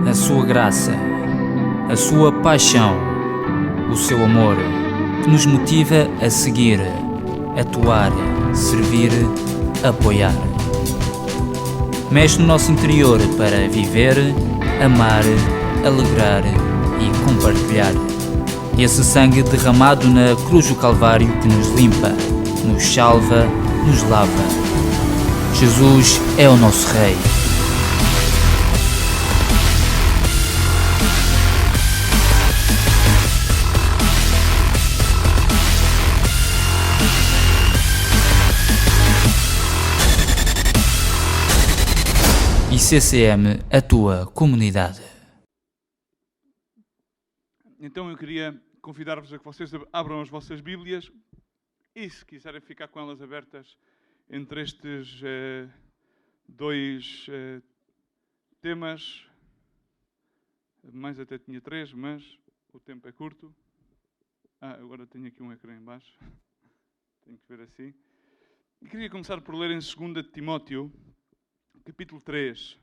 a sua graça, a sua paixão, o seu amor, que nos motiva a seguir, atuar, servir, apoiar. Mexe no nosso interior para viver, amar, alegrar e compartilhar. Esse sangue derramado na cruz do Calvário que nos limpa, nos salva, nos lava. Jesus é o nosso Rei. ICCM, a tua comunidade. Então eu queria convidar-vos a que vocês abram as vossas Bíblias e, se quiserem ficar com elas abertas entre estes dois temas, mais até tinha três, mas o tempo é curto. Agora tenho aqui um ecrã em baixo, tenho que ver assim. E queria começar por ler em 2 Timóteo, capítulo 3,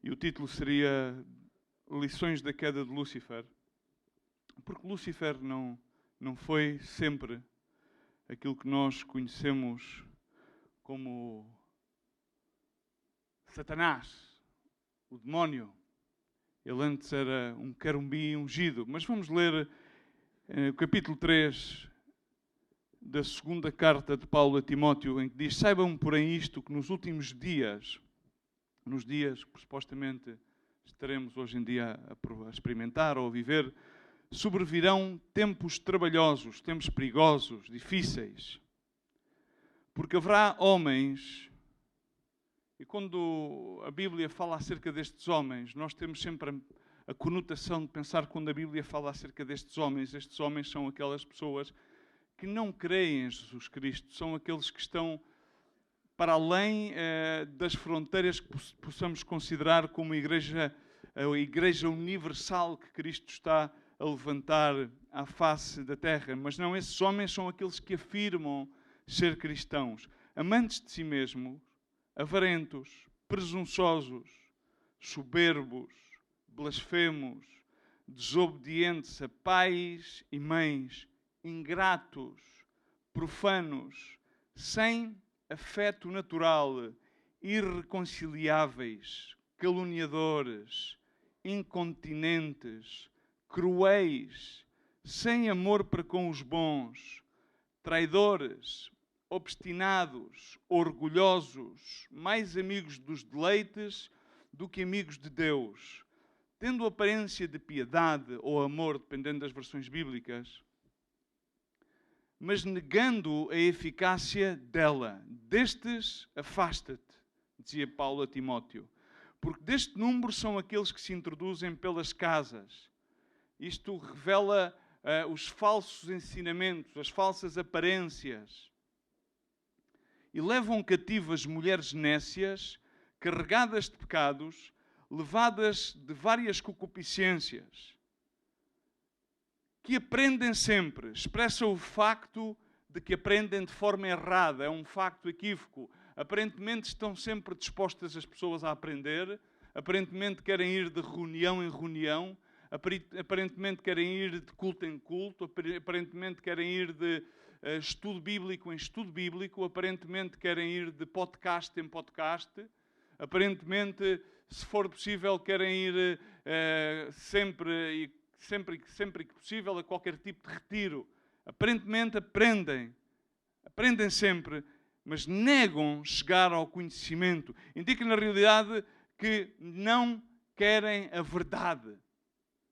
e o título seria Lições da queda de Lúcifer, porque Lúcifer não foi sempre aquilo que nós conhecemos como Satanás, o demónio. Ele antes era um querubim ungido. Mas vamos ler o capítulo 3 da segunda carta de Paulo a Timóteo, em que diz: saibam, porém, isto, que nos últimos dias, nos dias que supostamente estaremos hoje em dia a experimentar ou a viver, sobrevirão tempos trabalhosos, tempos perigosos, difíceis. Porque haverá homens, e quando a Bíblia fala acerca destes homens, nós temos sempre a conotação de pensar, quando a Bíblia fala acerca destes homens são aquelas pessoas que não creem em Jesus Cristo, são aqueles que estão para além das fronteiras que possamos considerar como a Igreja Universal que Cristo está a levantar à face da terra. Mas não, esses homens são aqueles que afirmam ser cristãos, amantes de si mesmos, avarentos, presunçosos, soberbos, blasfemos, desobedientes a pais e mães, ingratos, profanos, sem afeto natural, irreconciliáveis, caluniadores, incontinentes, cruéis, sem amor para com os bons, traidores, obstinados, orgulhosos, mais amigos dos deleites do que amigos de Deus, tendo aparência de piedade ou amor, dependendo das versões bíblicas, mas negando a eficácia dela. Destes, afasta-te, dizia Paulo a Timóteo, porque deste número são aqueles que se introduzem pelas casas. Isto revela os falsos ensinamentos, as falsas aparências, e levam cativas mulheres nécias, carregadas de pecados, levadas de várias concupiscências, que aprendem sempre, expressa o facto de que aprendem de forma errada, é um facto equívoco. Aparentemente estão sempre dispostas as pessoas a aprender, aparentemente querem ir de reunião em reunião, aparentemente querem ir de culto em culto, aparentemente querem ir de estudo bíblico em estudo bíblico, aparentemente querem ir de podcast em podcast, aparentemente, se for possível, querem ir sempre que possível, a qualquer tipo de retiro. Aparentemente aprendem sempre, mas negam chegar ao conhecimento. Indica na realidade que não querem a verdade.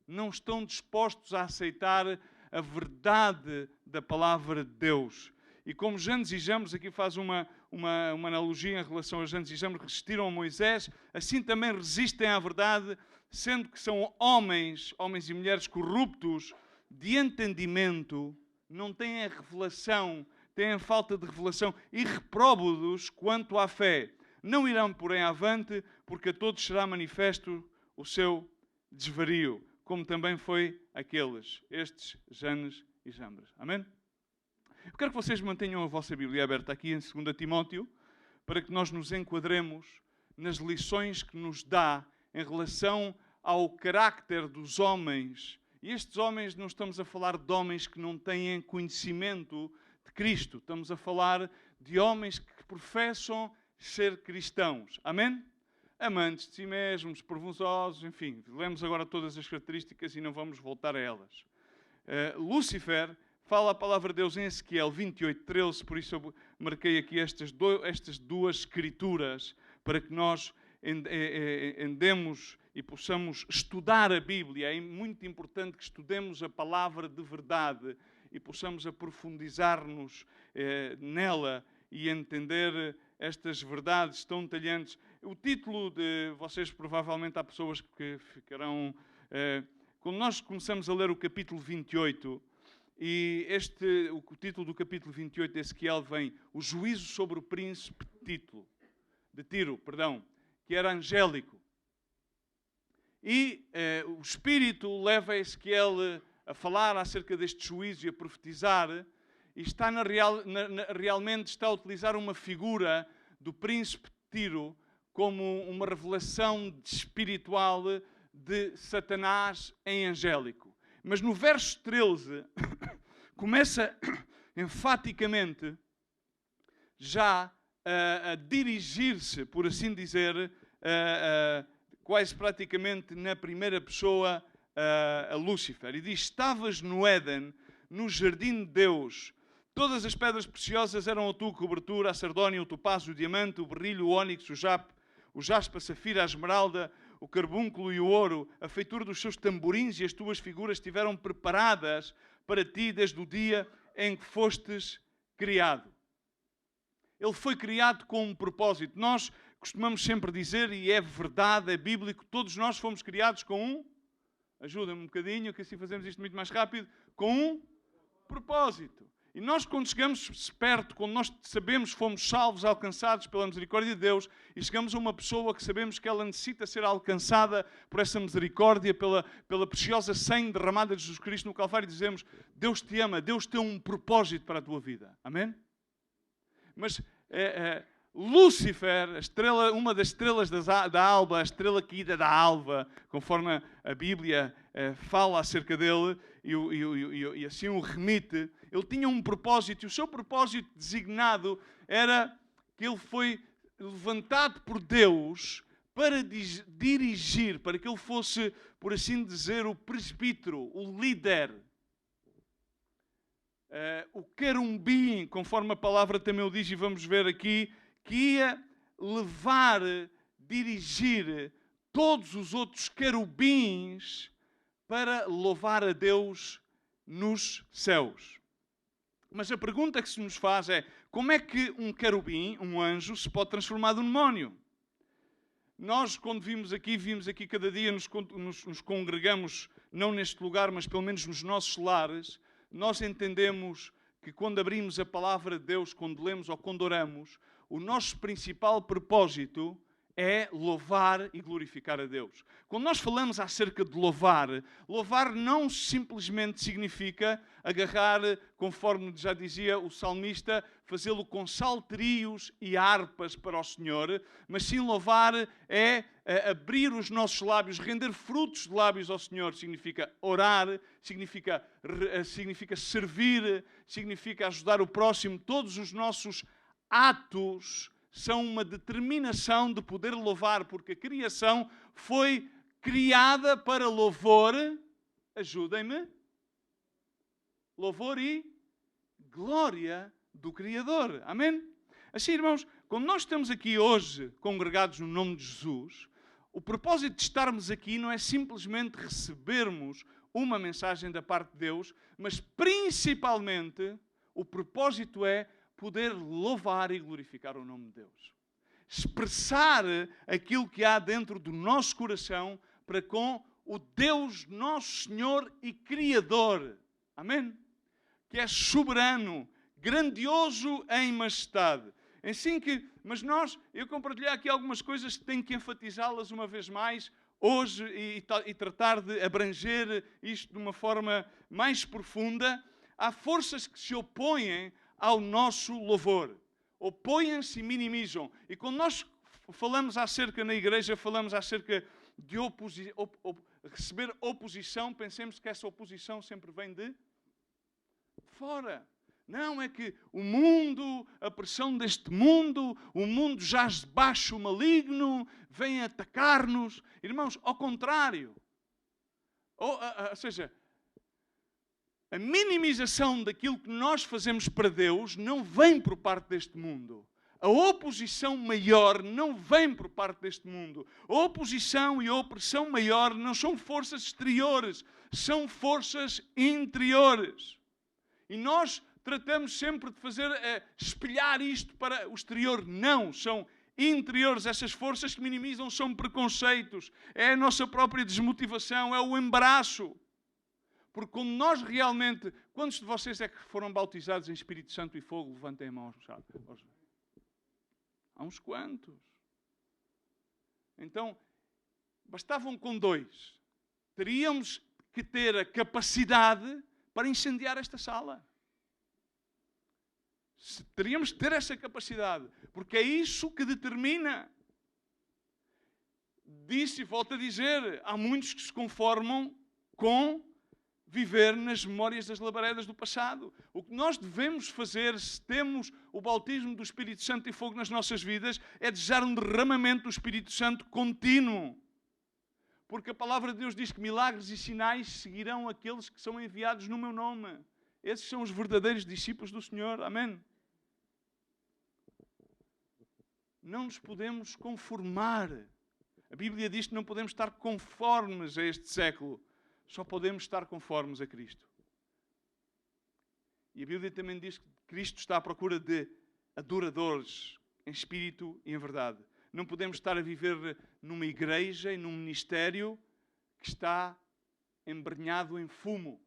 Não estão dispostos a aceitar a verdade da palavra de Deus. E como Janes e Jambres, aqui faz uma analogia em relação a Janes e Jambres, resistiram a Moisés, assim também resistem à verdade, sendo que são homens e mulheres corruptos, de entendimento, não têm a revelação, têm a falta de revelação, e repróbados quanto à fé. Não irão, porém, avante, porque a todos será manifesto o seu desvario, como também foi estes Janes e Jambres. Amém? Eu quero que vocês mantenham a vossa Bíblia aberta aqui em 2 Timóteo, para que nós nos enquadremos nas lições que nos dá em relação ao carácter dos homens. E estes homens, não estamos a falar de homens que não têm conhecimento de Cristo. Estamos a falar de homens que professam ser cristãos. Amém? Amantes de si mesmos, presunçosos, enfim. Lemos agora todas as características e não vamos voltar a elas. Lúcifer fala a palavra de Deus em Ezequiel 28:13, por isso eu marquei aqui estas duas escrituras para que nós andemos e possamos estudar a Bíblia. É muito importante que estudemos a palavra de verdade e possamos aprofundizar-nos nela e entender estas verdades tão detalhantes. O título de vocês, provavelmente há pessoas que ficarão... Quando nós começamos a ler o capítulo 28, e o título do capítulo 28 de Ezequiel vem o juízo sobre o príncipe de Tiro, que era angélico. E o Espírito leva Ezequiel a falar acerca deste juízo e a profetizar, e realmente está a utilizar uma figura do príncipe de Tiro como uma revelação espiritual de Satanás em angélico. Mas no verso 13, começa enfaticamente já a dirigir-se, por assim dizer, quase praticamente na primeira pessoa a Lúcifer. E diz: estavas no Éden, no jardim de Deus. Todas as pedras preciosas eram a tua cobertura: a sardónia, o topázio, o diamante, o berrilho, o ónix, o jaspe, a safira, a esmeralda, o carbúnculo e o ouro. A feitura dos seus tamborins e as tuas figuras estiveram preparadas para ti desde o dia em que fostes criado. Ele foi criado com um propósito. Nós costumamos sempre dizer, e é verdade, é bíblico, todos nós fomos criados com um... Ajuda-me um bocadinho, que assim fazemos isto muito mais rápido. Com um propósito. E nós, quando chegamos perto, quando nós sabemos que fomos salvos, alcançados pela misericórdia de Deus, e chegamos a uma pessoa que sabemos que ela necessita ser alcançada por essa misericórdia, pela preciosa sangue derramada de Jesus Cristo no Calvário, dizemos: Deus te ama, Deus tem um propósito para a tua vida. Amém? Mas Lúcifer, uma das estrelas da alba, a estrela caída da alva, conforme a Bíblia fala acerca dele e assim o remite, ele tinha um propósito, e o seu propósito designado era que ele foi levantado por Deus para dirigir, para que ele fosse, por assim dizer, o presbítero, o líder. O querubim, conforme a palavra também o diz, e vamos ver aqui, que ia levar, dirigir todos os outros querubins para louvar a Deus nos céus. Mas a pergunta que se nos faz é: como é que um querubim, um anjo, se pode transformar num demónio? Nós, quando vimos aqui cada dia, nos congregamos, não neste lugar, mas pelo menos nos nossos lares, nós entendemos que quando abrimos a palavra de Deus, quando lemos ou quando oramos, o nosso principal propósito é louvar e glorificar a Deus. Quando nós falamos acerca de louvar, louvar não simplesmente significa agarrar, conforme já dizia o salmista, fazê-lo com salterios e harpas para o Senhor, mas sim louvar é abrir os nossos lábios, render frutos de lábios ao Senhor. Significa orar, significa servir, significa ajudar o próximo. Todos os nossos atos são uma determinação de poder louvar, porque a criação foi criada para louvor, ajudem-me, louvor e glória do Criador. Amém? Assim, irmãos, quando nós estamos aqui hoje congregados no nome de Jesus, o propósito de estarmos aqui não é simplesmente recebermos uma mensagem da parte de Deus, mas principalmente o propósito é poder louvar e glorificar o nome de Deus. Expressar aquilo que há dentro do nosso coração para com o Deus, nosso Senhor e Criador. Amém? Que é soberano, grandioso em majestade. Assim que, mas eu compartilhei aqui algumas coisas que tenho que enfatizá-las uma vez mais hoje e tratar de abranger isto de uma forma mais profunda. Há forças que se opõem ao nosso louvor. Opõem-se e minimizam. E quando nós falamos acerca na igreja, falamos acerca de receber oposição, pensemos que essa oposição sempre vem de fora. Não, é que o mundo, a pressão deste mundo, o mundo jaz debaixo maligno, vem atacar-nos. Irmãos, ao contrário. Ou seja, a minimização daquilo que nós fazemos para Deus não vem por parte deste mundo. A oposição maior não vem por parte deste mundo. A oposição e a opressão maior não são forças exteriores, são forças interiores. E nós tratamos sempre de espelhar isto para o exterior. Não, são interiores. Essas forças que minimizam são preconceitos, é a nossa própria desmotivação, é o embaraço. Porque quando nós realmente... Quantos de vocês é que foram bautizados em Espírito Santo e Fogo? Levantem a mão. Há uns quantos. Então, bastavam com 2. Teríamos que ter a capacidade para incendiar esta sala. Teríamos que ter essa capacidade, porque é isso que determina. Disse e volto a dizer, há muitos que se conformam com viver nas memórias das labaredas do passado. O que nós devemos fazer, se temos o bautismo do Espírito Santo e fogo nas nossas vidas, é desejar um derramamento do Espírito Santo contínuo. Porque a palavra de Deus diz que milagres e sinais seguirão aqueles que são enviados no meu nome. Esses são os verdadeiros discípulos do Senhor. Amém? Não nos podemos conformar. A Bíblia diz que não podemos estar conformes a este século. Só podemos estar conformes a Cristo. E a Bíblia também diz que Cristo está à procura de adoradores em espírito e em verdade. Não podemos estar a viver numa igreja e num ministério que está embrenhado em fumo.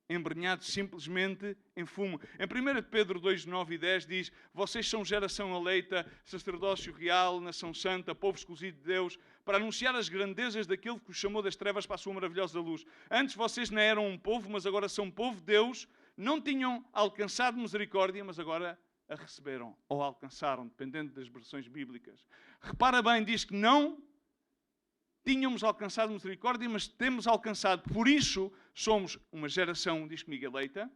Embrenhado simplesmente em fumo. Em 1 Pedro 2, 9 e 10 diz: vocês são geração eleita, sacerdócio real, nação santa, povo escolhido de Deus, para anunciar as grandezas daquele que os chamou das trevas para a sua maravilhosa luz. Antes vocês não eram um povo, mas agora são povo de Deus. Não tinham alcançado misericórdia, mas agora a receberam. Ou alcançaram, dependendo das versões bíblicas. Repara bem, diz que não tínhamos alcançado misericórdia, mas temos alcançado. Por isso, somos uma geração, diz comigo, eleita,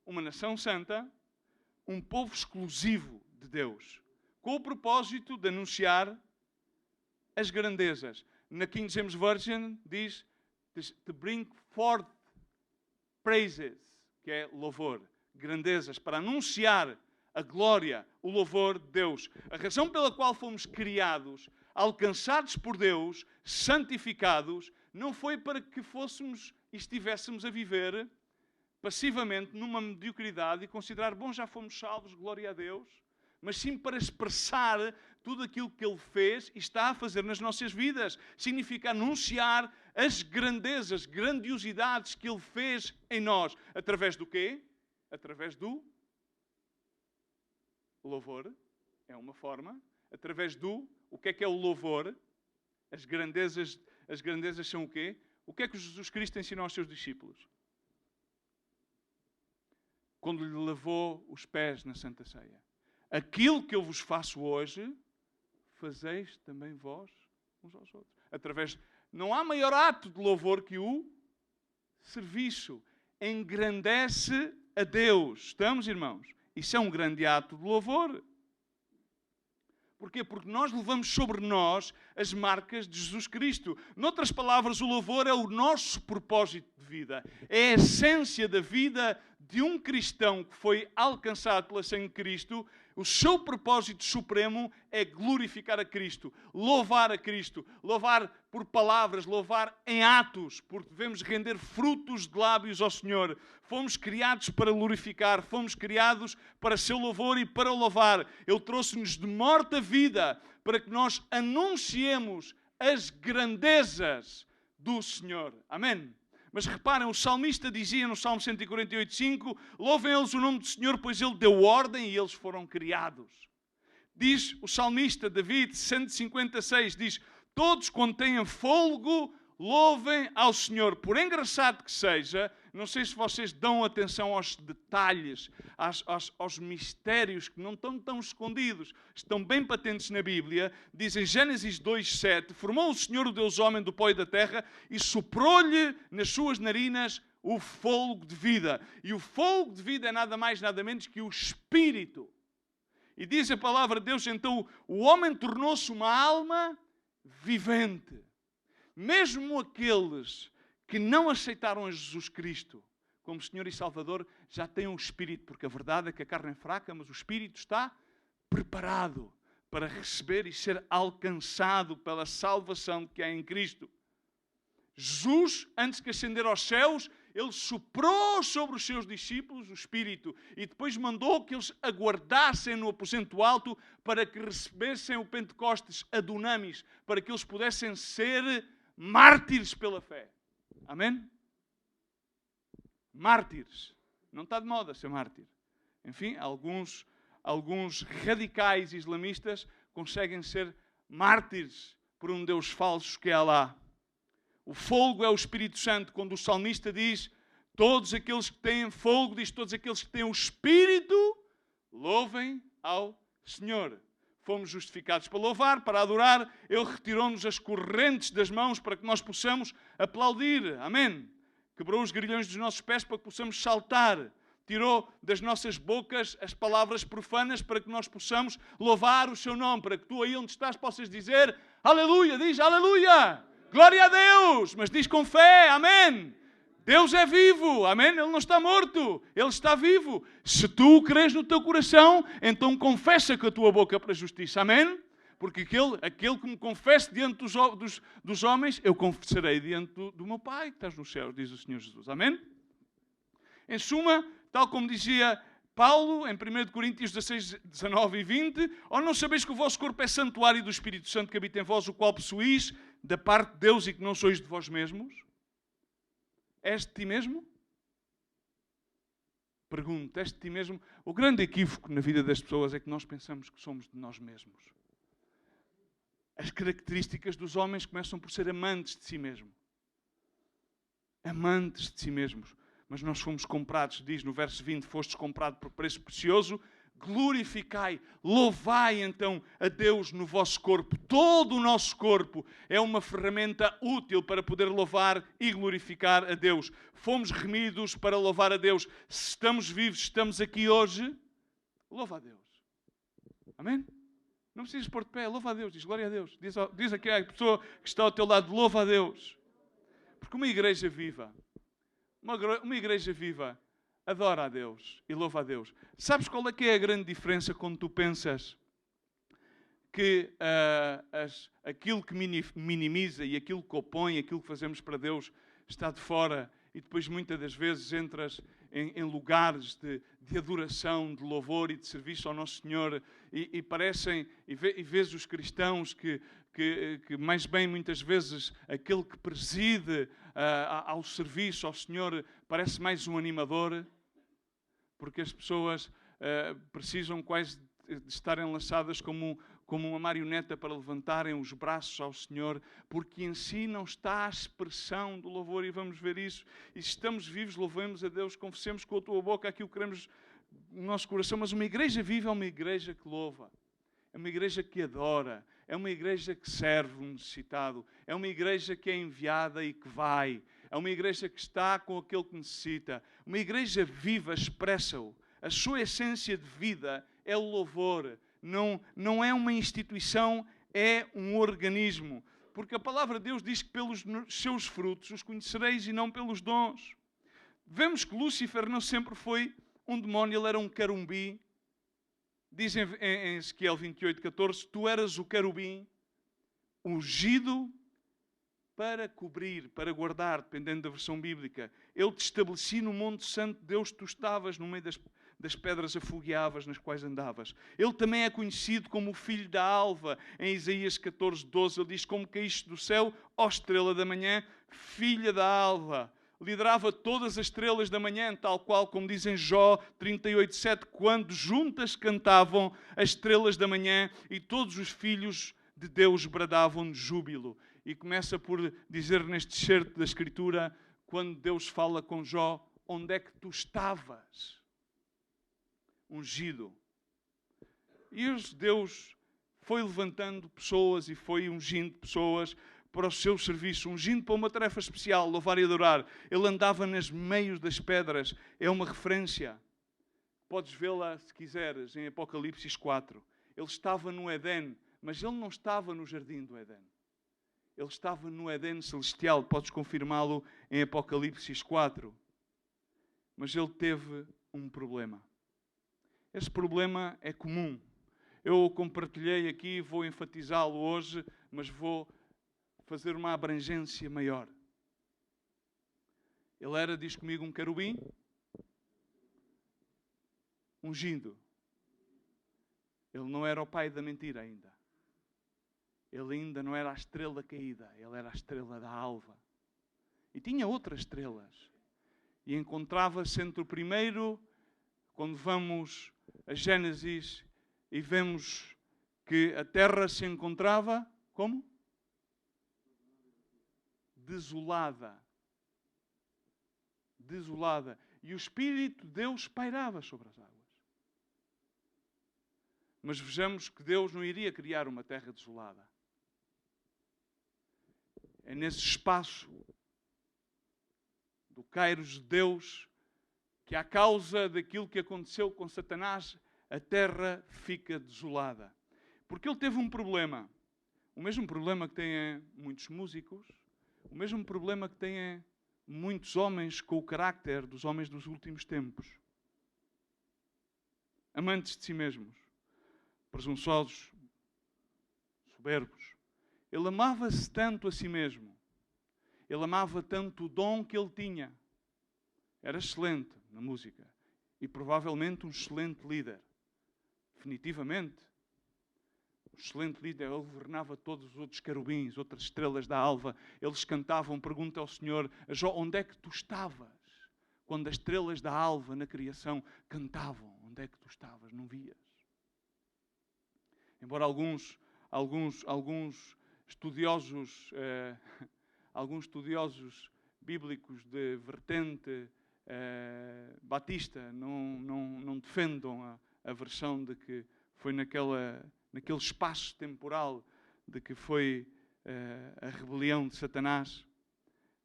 uma nação santa, um povo exclusivo de Deus, com o propósito de anunciar as grandezas. Na King James Version diz to bring forth praises, que é louvor, grandezas, para anunciar a glória, o louvor de Deus. A razão pela qual fomos criados, alcançados por Deus, santificados, não foi para que fôssemos e estivéssemos a viver passivamente numa mediocridade e considerar, bom, já fomos salvos, glória a Deus, mas sim para expressar tudo aquilo que Ele fez e está a fazer nas nossas vidas. Significa anunciar as grandezas, grandiosidades que Ele fez em nós. Através do quê? Através do louvor. É uma forma. Através do... O que é o louvor? As grandezas são o quê? O que é que Jesus Cristo ensinou aos seus discípulos? Quando lhe lavou os pés na Santa Ceia. Aquilo que eu vos faço hoje, fazeis também vós uns aos outros. Não há maior ato de louvor que o serviço. Engrandece a Deus. Estamos, irmãos? Isso é um grande ato de louvor. Porquê? Porque nós levamos sobre nós as marcas de Jesus Cristo. Noutras palavras, o louvor é o nosso propósito de vida. É a essência da vida de um cristão que foi alcançado pela sangue de Cristo. O seu propósito supremo é glorificar a Cristo, louvar a Cristo, louvar por palavras, louvar em atos, porque devemos render frutos de lábios ao Senhor. Fomos criados para glorificar, fomos criados para seu louvor e para o louvar. Ele trouxe-nos de morte a vida para que nós anunciemos as grandezas do Senhor. Amém? Mas reparem, o salmista dizia no Salmo 148:5: louvem eles o nome do Senhor, pois Ele deu ordem e eles foram criados. Diz o salmista David, 156, diz: todos quando tenham fôlego, louvem ao Senhor. Por engraçado que seja, Não sei se vocês dão atenção aos detalhes, aos mistérios que não estão tão escondidos, estão bem patentes na Bíblia. Diz em Gênesis 2:7, formou o Senhor o Deus homem do pó e da terra e soprou-lhe nas suas narinas o fôlego de vida. E o fôlego de vida é nada mais, nada menos que o Espírito. E diz a palavra de Deus, então o homem tornou-se uma alma vivente. Mesmo aqueles que não aceitaram a Jesus Cristo como Senhor e Salvador, já têm um Espírito, porque a verdade é que a carne é fraca, mas o Espírito está preparado para receber e ser alcançado pela salvação que há em Cristo. Jesus, antes que ascender aos céus, Ele soprou sobre os seus discípulos o Espírito e depois mandou que eles aguardassem no aposento alto para que recebessem o Pentecostes, a Dunamis, para que eles pudessem ser mártires pela fé. Amém? Mártires. Não está de moda ser mártir. Enfim, alguns radicais islamistas conseguem ser mártires por um Deus falso que é Alá. O fogo é o Espírito Santo. Quando o salmista diz, todos aqueles que têm fogo, diz todos aqueles que têm o Espírito, louvem ao Senhor. Fomos justificados para louvar, para adorar. Ele retirou-nos as correntes das mãos para que nós possamos aplaudir. Amém. Quebrou os grilhões dos nossos pés para que possamos saltar. Tirou das nossas bocas as palavras profanas para que nós possamos louvar o seu nome. Para que tu aí onde estás possas dizer aleluia. Diz aleluia. Glória a Deus. Mas diz com fé. Amém. Deus é vivo, amém? Ele não está morto, Ele está vivo. Se tu crês no teu coração, então confessa com a tua boca para a justiça, amém? Porque aquele que me confesse diante dos homens, eu confessarei diante do meu Pai que estás nos céus, diz o Senhor Jesus, amém? Em suma, tal como dizia Paulo, em 1 Coríntios 16, 19 e 20, ou não sabeis que o vosso corpo é santuário do Espírito Santo que habita em vós, o qual possuís da parte de Deus e que não sois de vós mesmos? És de ti mesmo? Pergunto, és de ti mesmo? O grande equívoco na vida das pessoas é que nós pensamos que somos de nós mesmos. As características dos homens começam por ser amantes de si mesmo. Amantes de si mesmos. Mas nós fomos comprados, diz no verso 20, fostes comprado por preço precioso, glorificai, louvai então a Deus no vosso corpo. Todo o nosso corpo é uma ferramenta útil para poder louvar e glorificar a Deus. Fomos remidos para louvar a Deus. Se estamos vivos, estamos aqui hoje, louva a Deus. Amém? Não precisas pôr de pé, louva a Deus, diz glória a Deus. Diz aqui a pessoa que está ao teu lado, louva a Deus. Porque uma igreja viva, adora a Deus e louva a Deus. Sabes qual é que é a grande diferença quando tu pensas que aquilo que minimiza e aquilo que opõe, aquilo que fazemos para Deus está de fora e depois muitas das vezes entras em lugares de adoração, de louvor e de serviço ao nosso Senhor e parecem, e vês os cristãos que mais bem muitas vezes aquele que preside ao serviço ao Senhor parece mais um animador, porque as pessoas precisam quase de estar enlaçadas como uma marioneta para levantarem os braços ao Senhor, porque em si não está a expressão do louvor, e vamos ver isso. E se estamos vivos, louvemos a Deus, confessemos com a tua boca aquilo que queremos no nosso coração, mas uma igreja viva é uma igreja que louva, é uma igreja que adora, é uma igreja que serve o necessitado, é uma igreja que é enviada e que vai, é uma igreja que está com aquele que necessita. Uma igreja viva expressa-o. A sua essência de vida é o louvor. Não é uma instituição, é um organismo. Porque a palavra de Deus diz que pelos seus frutos os conhecereis e não pelos dons. Vemos que Lúcifer não sempre foi um demónio, ele era um querumbi. Diz em Ezequiel 28:14, tu eras o querubim ungido para cobrir, para guardar, dependendo da versão bíblica. Ele te estabeleci no Monte Santo de Deus, tu estavas no meio das pedras afogueavas nas quais andavas. Ele também é conhecido como o filho da alva. Em Isaías 14:12, ele diz, como caíste do céu, ó estrela da manhã, filha da alva. Liderava todas as estrelas da manhã, tal qual como diz em Jó 38:7, quando juntas cantavam as estrelas da manhã e todos os filhos de Deus bradavam de júbilo. E começa por dizer neste excerto da Escritura, quando Deus fala com Jó, onde é que tu estavas? Ungido. E Deus foi levantando pessoas e foi ungindo pessoas para o seu serviço, ungindo para uma tarefa especial, louvar e adorar. Ele andava nos meios das pedras. É uma referência. Podes vê-la, se quiseres, em Apocalipse 4. Ele estava no Éden, mas ele não estava no jardim do Éden. Ele estava no Éden celestial. Podes confirmá-lo em Apocalipse 4. Mas ele teve um problema. Esse problema é comum. Eu compartilhei aqui, vou enfatizá-lo hoje, mas vou fazer uma abrangência maior. Ele era, diz comigo, um querubim ungido. Ele não era o pai da mentira ainda. Ele ainda não era a estrela caída. Ele era a estrela da alva. E tinha outras estrelas. E encontrava-se entre o primeiro, quando vamos a Gênesis e vemos que a terra se encontrava, como? Desolada. Desolada. E o Espírito de Deus pairava sobre as águas. Mas vejamos que Deus não iria criar uma terra desolada. É nesse espaço do Kairos de Deus que, à causa daquilo que aconteceu com Satanás, a terra fica desolada. Porque ele teve um problema. O mesmo problema que têm muitos músicos, o mesmo problema que têm muitos homens com o carácter dos homens dos últimos tempos. Amantes de si mesmos, presunçosos, soberbos. Ele amava-se tanto a si mesmo. Ele amava tanto o dom que ele tinha. Era excelente na música. E provavelmente um excelente líder. Definitivamente. Um excelente líder. Ele governava todos os outros querubins, outras estrelas da alva. Eles cantavam, pergunta ao Senhor, a Jó, onde é que tu estavas? Quando as estrelas da alva na criação cantavam, onde é que tu estavas? Não vias? Embora alguns estudiosos, alguns estudiosos bíblicos de vertente batista não defendam a versão de que foi naquele espaço temporal de que foi a rebelião de Satanás.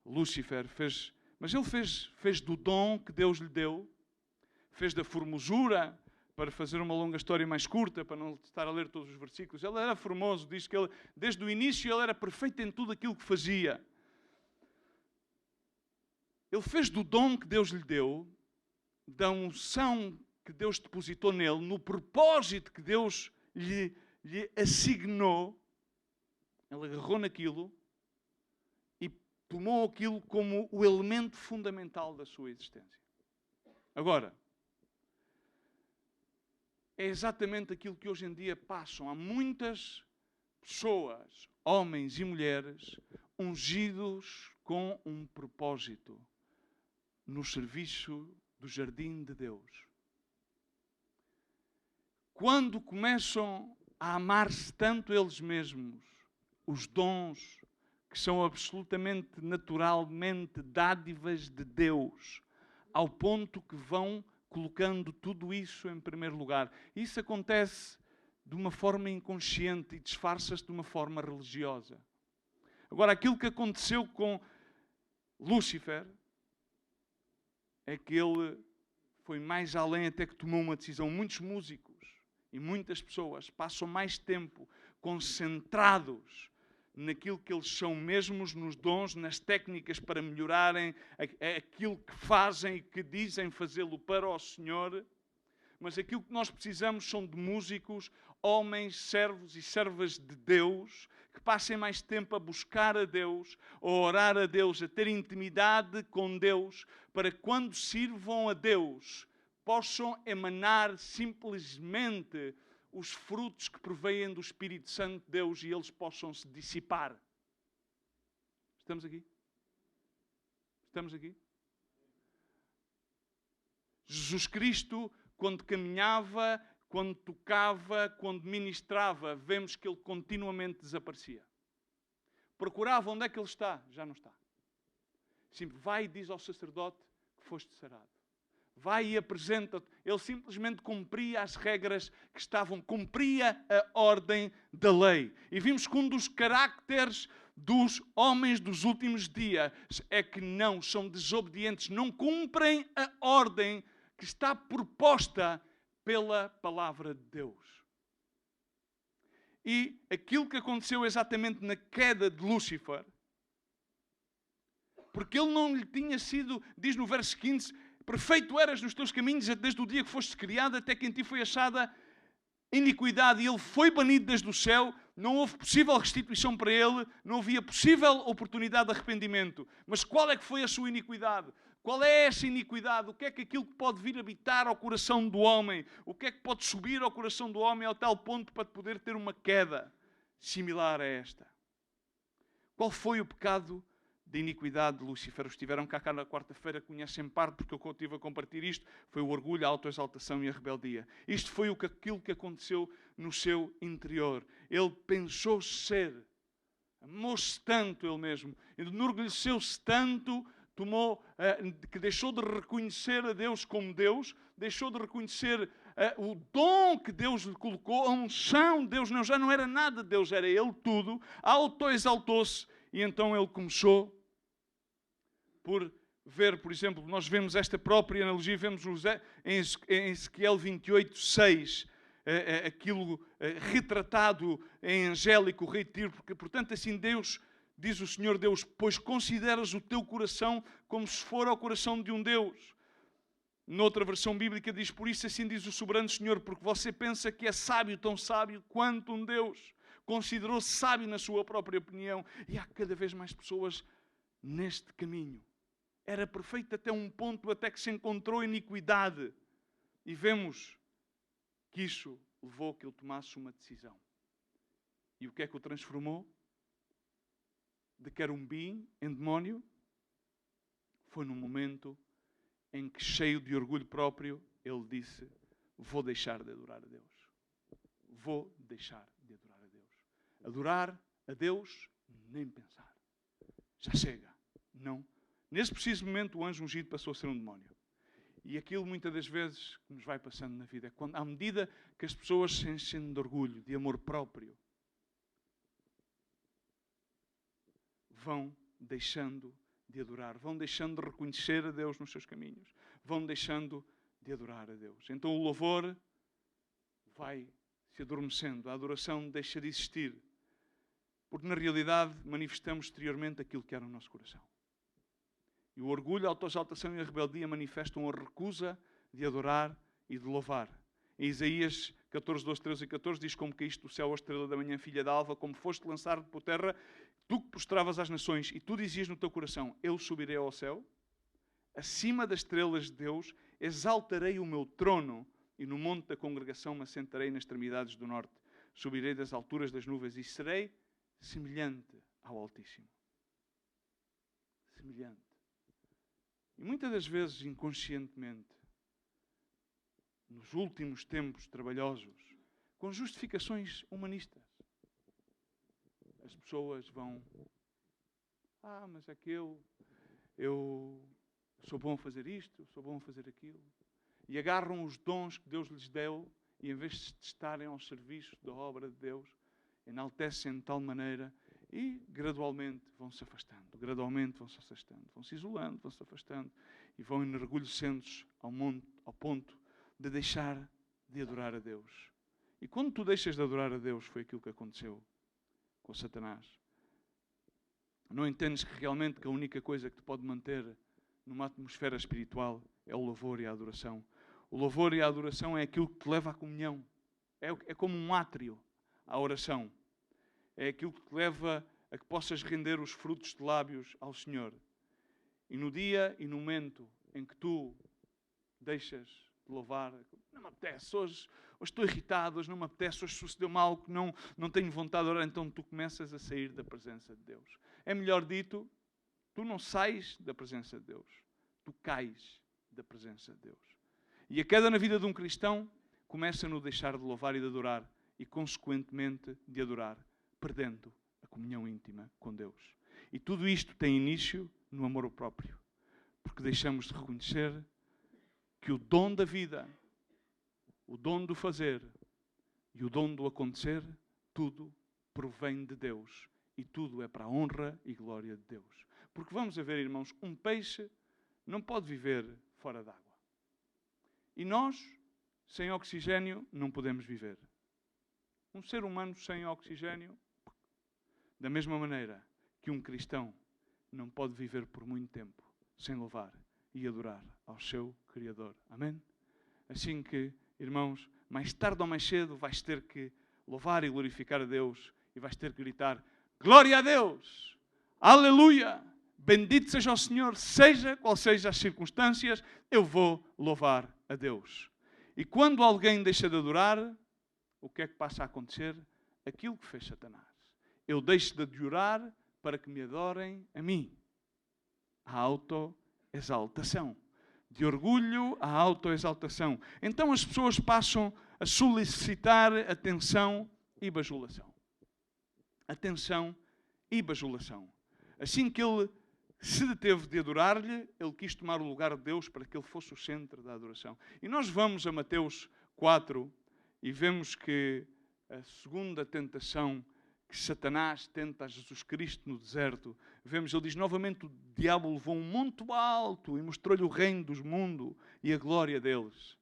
Lúcifer fez, mas ele fez do dom que Deus lhe deu, fez da formosura. Para fazer uma longa história mais curta, para não estar a ler todos os versículos, ele era formoso, diz que ele, desde o início ele era perfeito em tudo aquilo que fazia. Ele fez do dom que Deus lhe deu, da unção que Deus depositou nele, no propósito que Deus lhe assignou, ele agarrou naquilo e tomou aquilo como o elemento fundamental da sua existência. Agora, é exatamente aquilo que hoje em dia passam. Há muitas pessoas, homens e mulheres, ungidos com um propósito no serviço do jardim de Deus. Quando começam a amar-se tanto eles mesmos, os dons que são absolutamente, naturalmente dádivas de Deus, ao ponto que vão colocando tudo isso em primeiro lugar. Isso acontece de uma forma inconsciente e disfarça-se de uma forma religiosa. Agora, aquilo que aconteceu com Lúcifer é que ele foi mais além, até que tomou uma decisão. Muitos músicos e muitas pessoas passam mais tempo concentrados naquilo que eles são mesmos, nos dons, nas técnicas para melhorarem aquilo que fazem e que dizem fazê-lo para o Senhor. Mas aquilo que nós precisamos são de músicos, homens, servos e servas de Deus, que passem mais tempo a buscar a Deus, a orar a Deus, a ter intimidade com Deus, para quando sirvam a Deus, possam emanar simplesmente os frutos que provêm do Espírito Santo de Deus e eles possam se dissipar. Estamos aqui? Estamos aqui? Jesus Cristo, quando caminhava, quando tocava, quando ministrava, vemos que ele continuamente desaparecia. Procurava onde é que ele está, já não está. vai e diz ao sacerdote que foste sarado. Vai e apresenta-te. Ele simplesmente cumpria as regras que estavam, cumpria a ordem da lei. E vimos que um dos caracteres dos homens dos últimos dias é que não são desobedientes, não cumprem a ordem que está proposta pela palavra de Deus. E aquilo que aconteceu exatamente na queda de Lúcifer, porque ele não lhe tinha sido, diz no verso 15, perfeito eras nos teus caminhos desde o dia que foste criado até que em ti foi achada iniquidade. E ele foi banido desde o céu, não houve possível restituição para ele, não havia possível oportunidade de arrependimento. Mas qual é que foi a sua iniquidade? Qual é essa iniquidade? O que é que aquilo que pode vir habitar ao coração do homem? O que é que pode subir ao coração do homem ao tal ponto para poder ter uma queda similar a esta? Qual foi o pecado da iniquidade de Lúcifer? Os que estiveram cá na quarta-feira conhecem parte, porque eu estive a compartilhar isto. Foi o orgulho, a autoexaltação e a rebeldia. Isto foi aquilo que aconteceu no seu interior. Ele pensou ser, amou-se tanto ele mesmo, enorgulheceu-se tanto, que deixou de reconhecer a Deus como Deus, deixou de reconhecer o dom que Deus lhe colocou, a unção de Deus, já não era nada de Deus, era ele tudo, autoexaltou-se. E então ele começou por ver, por exemplo, nós vemos esta própria analogia, vemos em Ezequiel 28, 6, aquilo retratado em angélico rei de Tiro, porque, portanto, assim Deus, diz o Senhor Deus, pois consideras o teu coração como se for ao coração de um Deus. Noutra versão bíblica diz, por isso assim diz o soberano Senhor, porque você pensa que é sábio, tão sábio quanto um Deus. Considerou-se sábio na sua própria opinião. E há cada vez mais pessoas neste caminho. Era perfeito até um ponto, até que se encontrou iniquidade. E vemos que isso levou a que ele tomasse uma decisão. E o que é que o transformou? De querubim em demónio? Foi no momento em que, cheio de orgulho próprio, ele disse, vou deixar de adorar a Deus. Vou deixar de adorar a Deus. Adorar a Deus, nem pensar. Já chega. Não. Nesse preciso momento, o anjo ungido passou a ser um demónio. E aquilo, muitas das vezes, que nos vai passando na vida, é quando, à medida que as pessoas se enchem de orgulho, de amor próprio, vão deixando de adorar, vão deixando de reconhecer a Deus nos seus caminhos, vão deixando de adorar a Deus. Então o louvor vai se adormecendo, a adoração deixa de existir, porque na realidade manifestamos exteriormente aquilo que era o nosso coração. E o orgulho, a autoexaltação e a rebeldia manifestam a recusa de adorar e de louvar. Em Isaías 14, 12, 13 e 14 diz, como caíste do céu a estrela da manhã, filha da alva, como foste lançado por terra, tu que prostravas às nações, e tu dizias no teu coração, eu subirei ao céu, acima das estrelas de Deus, exaltarei o meu trono, e no monte da congregação me assentarei nas extremidades do norte. Subirei das alturas das nuvens e serei semelhante ao Altíssimo. Semelhante. E muitas das vezes, inconscientemente, nos últimos tempos trabalhosos, com justificações humanistas, as pessoas vão, mas é que eu sou bom a fazer isto, sou bom a fazer aquilo. E agarram os dons que Deus lhes deu e, em vez de estarem ao serviço da obra de Deus, enaltecem de tal maneira e gradualmente vão-se afastando, gradualmente vão-se afastando, vão-se isolando, vão-se afastando e vão enorgulhecendo-se ao ponto de deixar de adorar a Deus. E quando tu deixas de adorar a Deus, foi aquilo que aconteceu com Satanás. Não entendes que realmente que a única coisa que te pode manter numa atmosfera espiritual é o louvor e a adoração. O louvor e a adoração é aquilo que te leva à comunhão. É como um átrio à oração. É aquilo que te leva a que possas render os frutos de lábios ao Senhor. E no dia e no momento em que tu deixas de louvar, não me apetece, hoje estou irritado, hoje não me apetece, hoje sucedeu mal, que não tenho vontade de orar, então tu começas a sair da presença de Deus. É melhor dito, tu não sais da presença de Deus, tu cais da presença de Deus. E a queda na vida de um cristão começa no deixar de louvar e de adorar e, consequentemente, de adorar, perdendo a comunhão íntima com Deus. E tudo isto tem início no amor próprio. Porque deixamos de reconhecer que o dom da vida, o dom do fazer e o dom do acontecer, tudo provém de Deus. E tudo é para a honra e glória de Deus. Porque vamos a ver, irmãos, um peixe não pode viver fora d'água. E nós, sem oxigênio, não podemos viver. Um ser humano sem oxigênio, da mesma maneira que um cristão não pode viver por muito tempo sem louvar e adorar ao seu Criador. Amém? Assim que, irmãos, mais tarde ou mais cedo vais ter que louvar e glorificar a Deus e vais ter que gritar: glória a Deus! Aleluia! Bendito seja o Senhor, seja qual seja as circunstâncias, eu vou louvar a Deus. E quando alguém deixa de adorar, o que é que passa a acontecer? Aquilo que fez Satanás. Eu deixo de adorar para que me adorem a mim. A autoexaltação. De orgulho à autoexaltação. Então as pessoas passam a solicitar atenção e bajulação. Atenção e bajulação. Assim que ele se deteve de adorar-lhe, ele quis tomar o lugar de Deus para que ele fosse o centro da adoração. E nós vamos a Mateus 4 e vemos que a segunda tentação que Satanás tenta a Jesus Cristo no deserto, vemos, ele diz novamente, o diabo levou um monte alto e mostrou-lhe o reino dos mundos e a glória deles.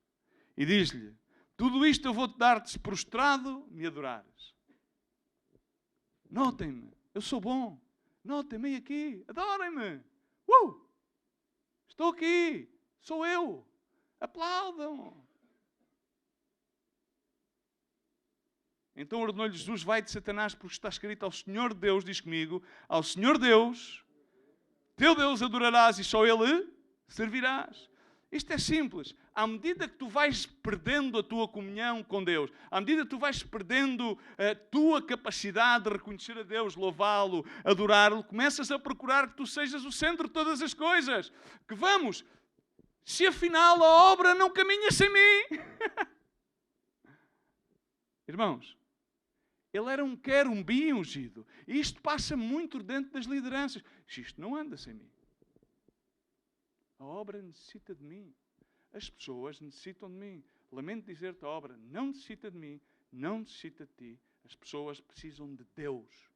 E diz-lhe: tudo isto eu vou-te dar-te se prostrado me adorares. Notem-me, eu sou bom. Notem-me aqui, adorem-me. Estou aqui, sou eu. Aplaudam. Então ordenou-lhe Jesus: vai de Satanás, porque está escrito: ao Senhor Deus, diz comigo, ao Senhor Deus, teu Deus adorarás e só Ele servirás. Isto é simples. À medida que tu vais perdendo a tua comunhão com Deus, à medida que tu vais perdendo a tua capacidade de reconhecer a Deus, louvá-lo, adorá-lo, começas a procurar que tu sejas o centro de todas as coisas. Que vamos, se afinal a obra não caminha sem mim. Irmãos, ele era um querubim ungido. E isto passa muito dentro das lideranças. Isto não anda sem mim. A obra necessita de mim. As pessoas necessitam de mim. Lamento dizer-te, a obra não necessita de mim, não necessita de ti. As pessoas precisam de Deus.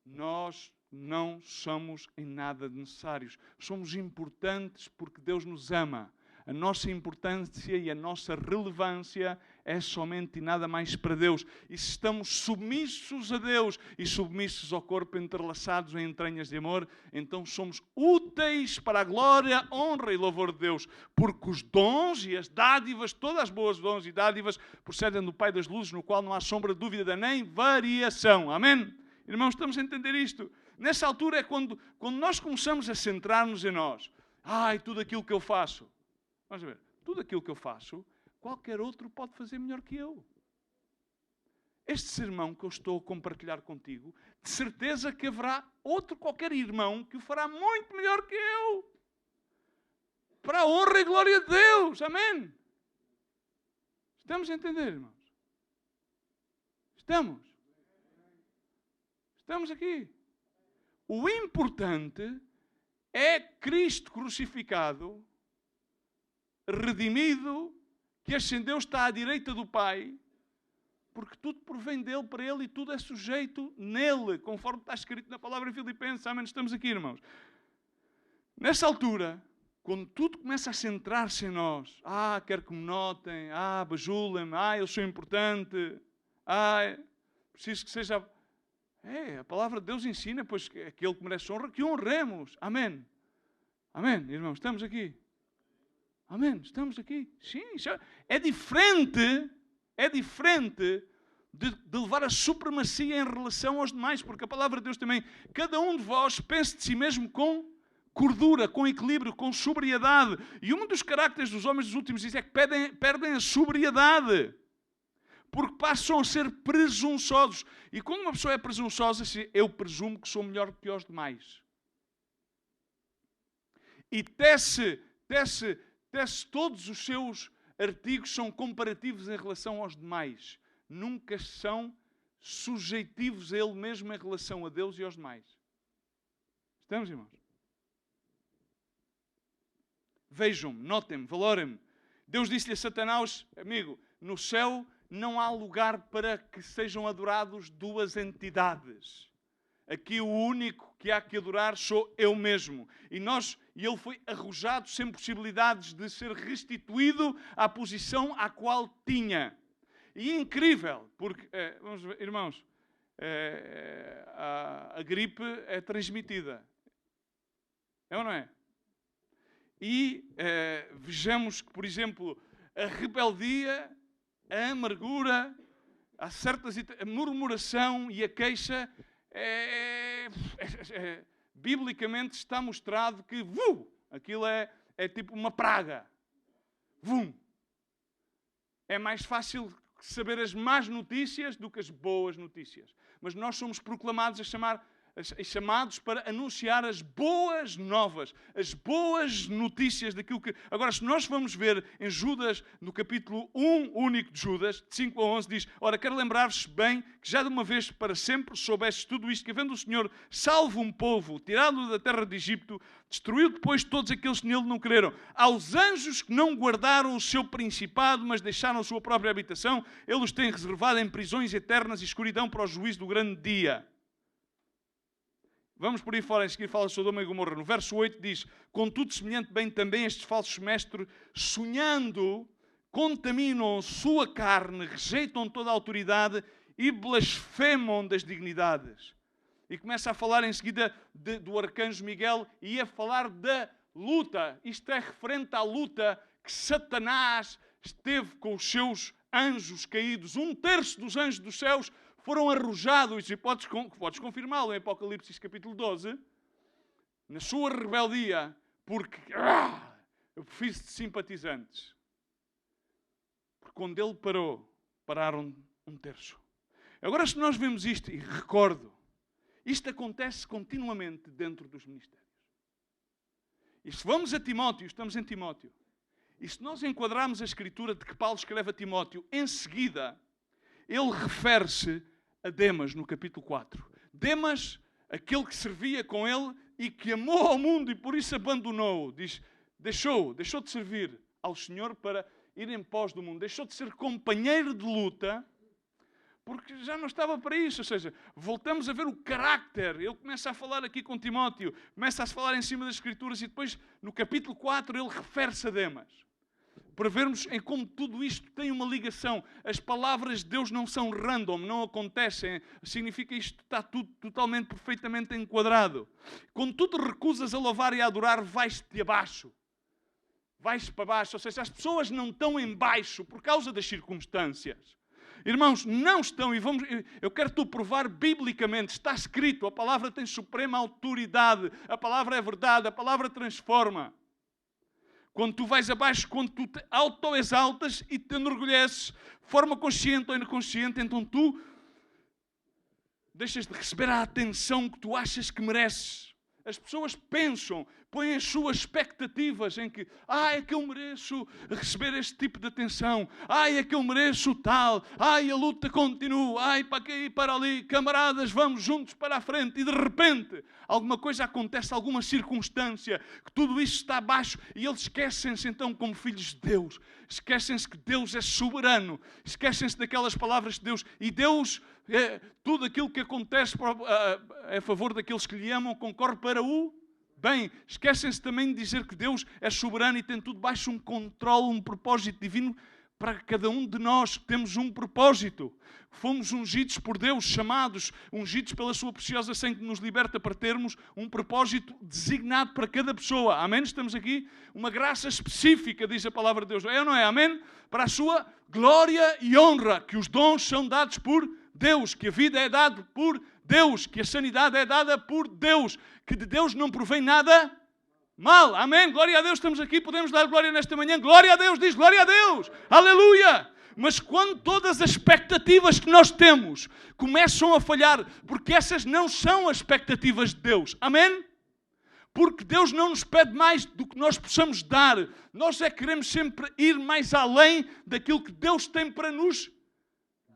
Nós não somos em nada necessários. Somos importantes porque Deus nos ama. A nossa importância e a nossa relevância é somente e nada mais para Deus. E se estamos submissos a Deus e submissos ao corpo, entrelaçados em entranhas de amor, então somos úteis para a glória, honra e louvor de Deus. Porque os dons e as dádivas, todas as boas dons e dádivas, procedem do Pai das luzes, no qual não há sombra de dúvida nem variação. Amém? Irmãos, estamos a entender isto? Nessa altura é quando nós começamos a centrar-nos em nós. Tudo aquilo que eu faço. Vamos ver, tudo aquilo que eu faço, qualquer outro pode fazer melhor que eu. Este sermão que eu estou a compartilhar contigo, de certeza que haverá outro qualquer irmão que o fará muito melhor que eu. Para a honra e glória de Deus. Amém? Estamos a entender, irmãos? Estamos? Estamos aqui. O importante é Cristo crucificado, redimido, que ascendeu, está à direita do Pai, porque tudo provém dele, para ele, e tudo é sujeito nele, conforme está escrito na palavra em Filipenses. Amém? Estamos aqui, irmãos. Nessa altura, quando tudo começa a centrar-se em nós, quero que me notem, bajulem-me, eu sou importante, preciso que seja... a palavra de Deus ensina, pois, que aquele que merece honra, que honremos. Amém? Amém, irmãos, estamos aqui. Amém, estamos aqui. Sim, é diferente de levar a supremacia em relação aos demais, porque a palavra de Deus também, cada um de vós pense de si mesmo com cordura, com equilíbrio, com sobriedade. E um dos caracteres dos homens dos últimos dias é que perdem a sobriedade, porque passam a ser presunçosos. E quando uma pessoa é presunçosa, eu presumo que sou melhor que os demais. E tece todos os seus artigos são comparativos em relação aos demais. Nunca são sujeitivos a ele mesmo em relação a Deus e aos demais. Estamos, irmãos? Vejam-me, notem-me, valorem-me. Deus disse-lhe a Satanás, amigo, no céu não há lugar para que sejam adorados duas entidades. Aqui o único que há que adorar sou eu mesmo. E ele foi arrojado sem possibilidades de ser restituído à posição à qual tinha. E é incrível, porque, vamos ver, irmãos, a gripe é transmitida. É ou não é? E vejamos que, por exemplo, a rebeldia, a amargura, a murmuração e a queixa, biblicamente está mostrado que aquilo é tipo uma praga. É mais fácil saber as más notícias do que as boas notícias. Mas nós somos proclamados chamados para anunciar as boas novas, as boas notícias daquilo que... Agora, se nós vamos ver em Judas, no capítulo 1 único de Judas, de 5 a 11, diz: ora, quero lembrar-vos bem que já de uma vez para sempre soubestes tudo isto, que havendo o Senhor salvo um povo, tirado-o da terra de Egito, destruiu depois todos aqueles que nele não creram. Aos anjos que não guardaram o seu principado, mas deixaram a sua própria habitação, ele os tem reservado em prisões eternas e escuridão para o juízo do grande dia. Vamos por aí fora, em seguir fala de Sodoma e Gomorra. No verso 8 diz: contudo, semelhante bem também estes falsos mestres, sonhando, contaminam sua carne, rejeitam toda a autoridade e blasfemam das dignidades. E começa a falar em seguida do arcanjo Miguel e a falar da luta. Isto é referente à luta que Satanás esteve com os seus anjos caídos. 1/3 dos anjos dos céus foram arrojados, e podes confirmá-lo em Apocalipse capítulo 12, na sua rebeldia, porque eu preciso de simpatizantes. Porque quando ele parou, pararam 1/3. Agora, se nós vemos isto, e recordo, isto acontece continuamente dentro dos ministérios. E se vamos a Timóteo, estamos em Timóteo, e se nós enquadrarmos a escritura de que Paulo escreve a Timóteo, em seguida, ele refere-se a Demas, no capítulo 4. Demas, aquele que servia com ele e que amou ao mundo e por isso abandonou-o. Diz, deixou de servir ao Senhor para ir em pós do mundo. Deixou de ser companheiro de luta, porque já não estava para isso. Ou seja, voltamos a ver o carácter. Ele começa a falar aqui com Timóteo, começa a se falar em cima das Escrituras e depois, no capítulo 4, ele refere-se a Demas. Para vermos em como tudo isto tem uma ligação. As palavras de Deus não são random, não acontecem. Significa que isto está tudo totalmente, perfeitamente enquadrado. Quando tu te recusas a louvar e a adorar, vais-te abaixo. Vais para baixo. Ou seja, as pessoas não estão em baixo por causa das circunstâncias. Irmãos, não estão. Eu quero-te provar biblicamente. Está escrito. A palavra tem suprema autoridade. A palavra é verdade. A palavra transforma. Quando tu vais abaixo, quando tu te autoexaltas e te enorgulheces, de forma consciente ou inconsciente, então tu deixas de receber a atenção que tu achas que mereces. As pessoas pensam, põem as suas expectativas em que é que eu mereço receber este tipo de atenção, é que eu mereço tal, a luta continua, para aqui e para ali, camaradas, vamos juntos para a frente, e de repente alguma coisa acontece, alguma circunstância, que tudo isso está abaixo, e eles esquecem-se então como filhos de Deus, esquecem-se que Deus é soberano, esquecem-se daquelas palavras de Deus, e Deus, tudo aquilo que acontece a favor daqueles que lhe amam, concorre para o bem. Esquecem-se também de dizer que Deus é soberano e tem tudo baixo um controle, um propósito divino para cada um de nós, que temos um propósito. Fomos ungidos por Deus, chamados, ungidos pela sua preciosa sangue que nos liberta para termos um propósito designado para cada pessoa. Amém? Estamos aqui, uma graça específica, diz a palavra de Deus. É ou não é? Amém? Para a sua glória e honra, que os dons são dados por Deus, que a vida é dada por Deus, que a sanidade é dada por Deus, que de Deus não provém nada mal. Amém? Glória a Deus, estamos aqui, podemos dar glória nesta manhã. Glória a Deus, diz glória a Deus. Aleluia! Mas quando todas as expectativas que nós temos começam a falhar, porque essas não são as expectativas de Deus. Amém? Porque Deus não nos pede mais do que nós possamos dar. Nós é que queremos sempre ir mais além daquilo que Deus tem para nos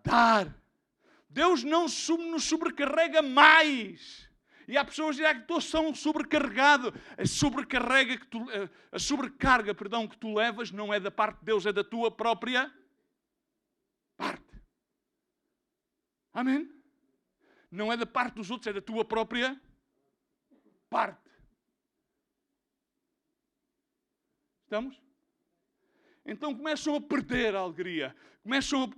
dar. Deus não nos sobrecarrega mais. E há pessoas que estão sobrecarregadas. A sobrecarga que tu levas não é da parte de Deus, é da tua própria parte. Amém? Não é da parte dos outros, é da tua própria parte. Estamos? Então começam a perder a alegria. Começam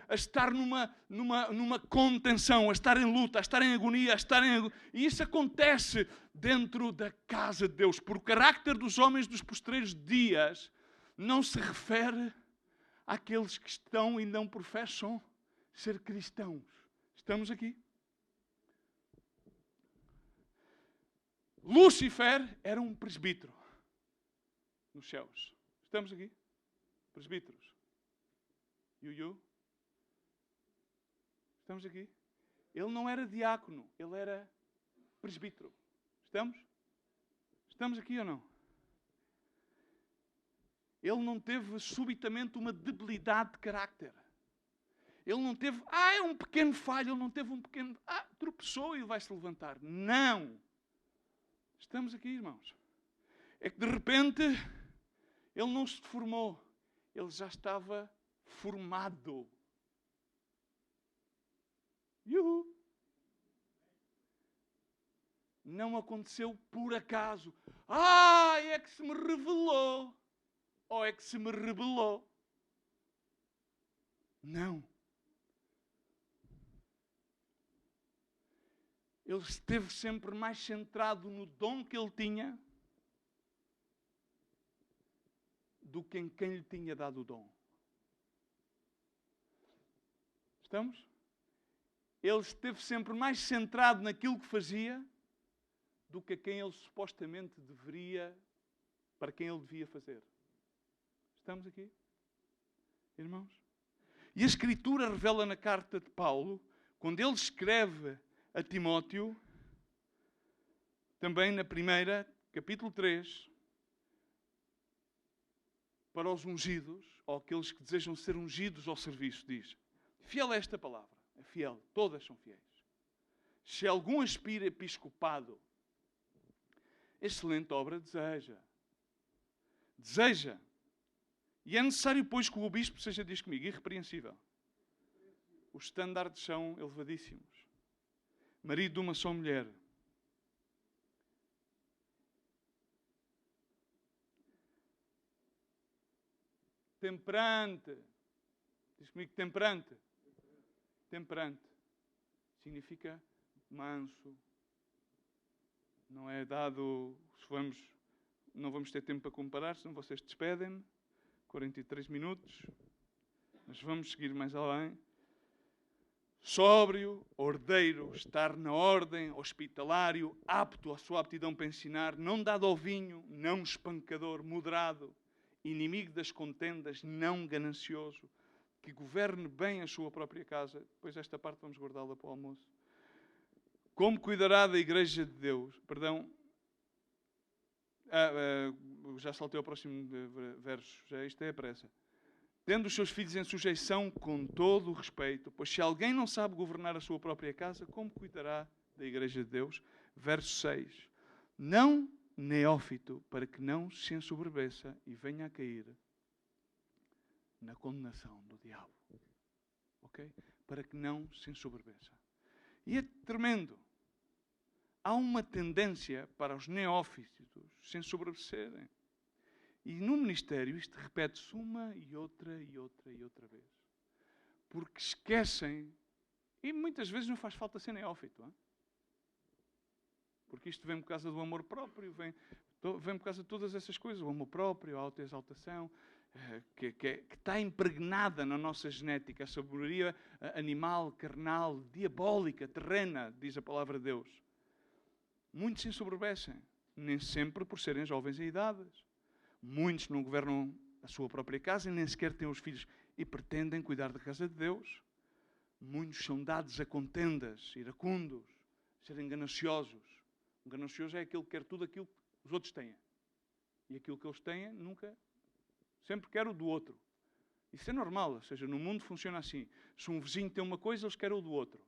a estar numa contenção, a estar em luta, a estar em agonia, E isso acontece dentro da casa de Deus. Por o carácter dos homens dos posteriores dias, não se refere àqueles que estão e não professam ser cristãos. Estamos aqui? Lúcifer era um presbítero nos céus. Estamos aqui? Presbíteros. Estamos aqui? Ele não era diácono, ele era presbítero. Estamos? Estamos aqui ou não? Ele não teve subitamente uma debilidade de caráter. Ele não teve, é um pequeno falho, ele não teve um pequeno, tropeçou e vai se levantar. Não! Estamos aqui, irmãos. É que de repente ele não se formou, ele já estava formado. Não aconteceu por acaso. É que se me revelou. Ou é que se me rebelou. Não. Ele esteve sempre mais centrado no dom que ele tinha do que em quem lhe tinha dado o dom. Estamos? Ele esteve sempre mais centrado naquilo que fazia do que a quem ele supostamente para quem ele devia fazer. Estamos aqui? Irmãos? E a Escritura revela na carta de Paulo, quando ele escreve a Timóteo, também na primeira, capítulo 3, para os ungidos, ou aqueles que desejam ser ungidos ao serviço, diz: fiel é esta palavra, é fiel, todas são fiéis. Se algum aspira episcopado, excelente obra deseja. E é necessário, pois, que o bispo seja, diz comigo, irrepreensível. Os estándares são elevadíssimos. Marido de uma só mulher. Temperante. Diz comigo, temperante. Temperante. Significa manso. Não é dado... Não vamos ter tempo para comparar, senão vocês despedem-me. 43 minutos. Mas vamos seguir mais além. Sóbrio, ordeiro, estar na ordem, hospitalário, apto à sua aptidão para ensinar, não dado ao vinho, não espancador, moderado, inimigo das contendas, não ganancioso, que governe bem a sua própria casa. Depois esta parte vamos guardá-la para o almoço. Como cuidará da igreja de Deus? Perdão. Já saltei ao próximo verso. Isto é a pressa. Tendo os seus filhos em sujeição com todo o respeito, pois se alguém não sabe governar a sua própria casa, como cuidará da igreja de Deus? Verso 6. Não neófito, para que não se ensoberbeça e venha a cair na condenação do diabo. Ok? Para que não se ensoberbeça. E é tremendo. Há uma tendência para os neófitos se ensoberbecerem. E no ministério isto repete-se uma e outra vez. Porque esquecem, e muitas vezes não faz falta ser neófito. Hein? Porque isto vem por causa do amor próprio, vem por causa de todas essas coisas. O amor próprio, a autoexaltação, que está impregnada na nossa genética. A sabedoria animal, carnal, diabólica, terrena, diz a palavra de Deus. Muitos se ensoberbecem, nem sempre por serem jovens em idades. Muitos não governam a sua própria casa e nem sequer têm os filhos e pretendem cuidar da casa de Deus. Muitos são dados a contendas, iracundos, serem gananciosos. Um ganancioso é aquele que quer tudo aquilo que os outros têm. E aquilo que eles têm, sempre quer o do outro. Isso é normal, ou seja, no mundo funciona assim. Se um vizinho tem uma coisa, eles querem o do outro.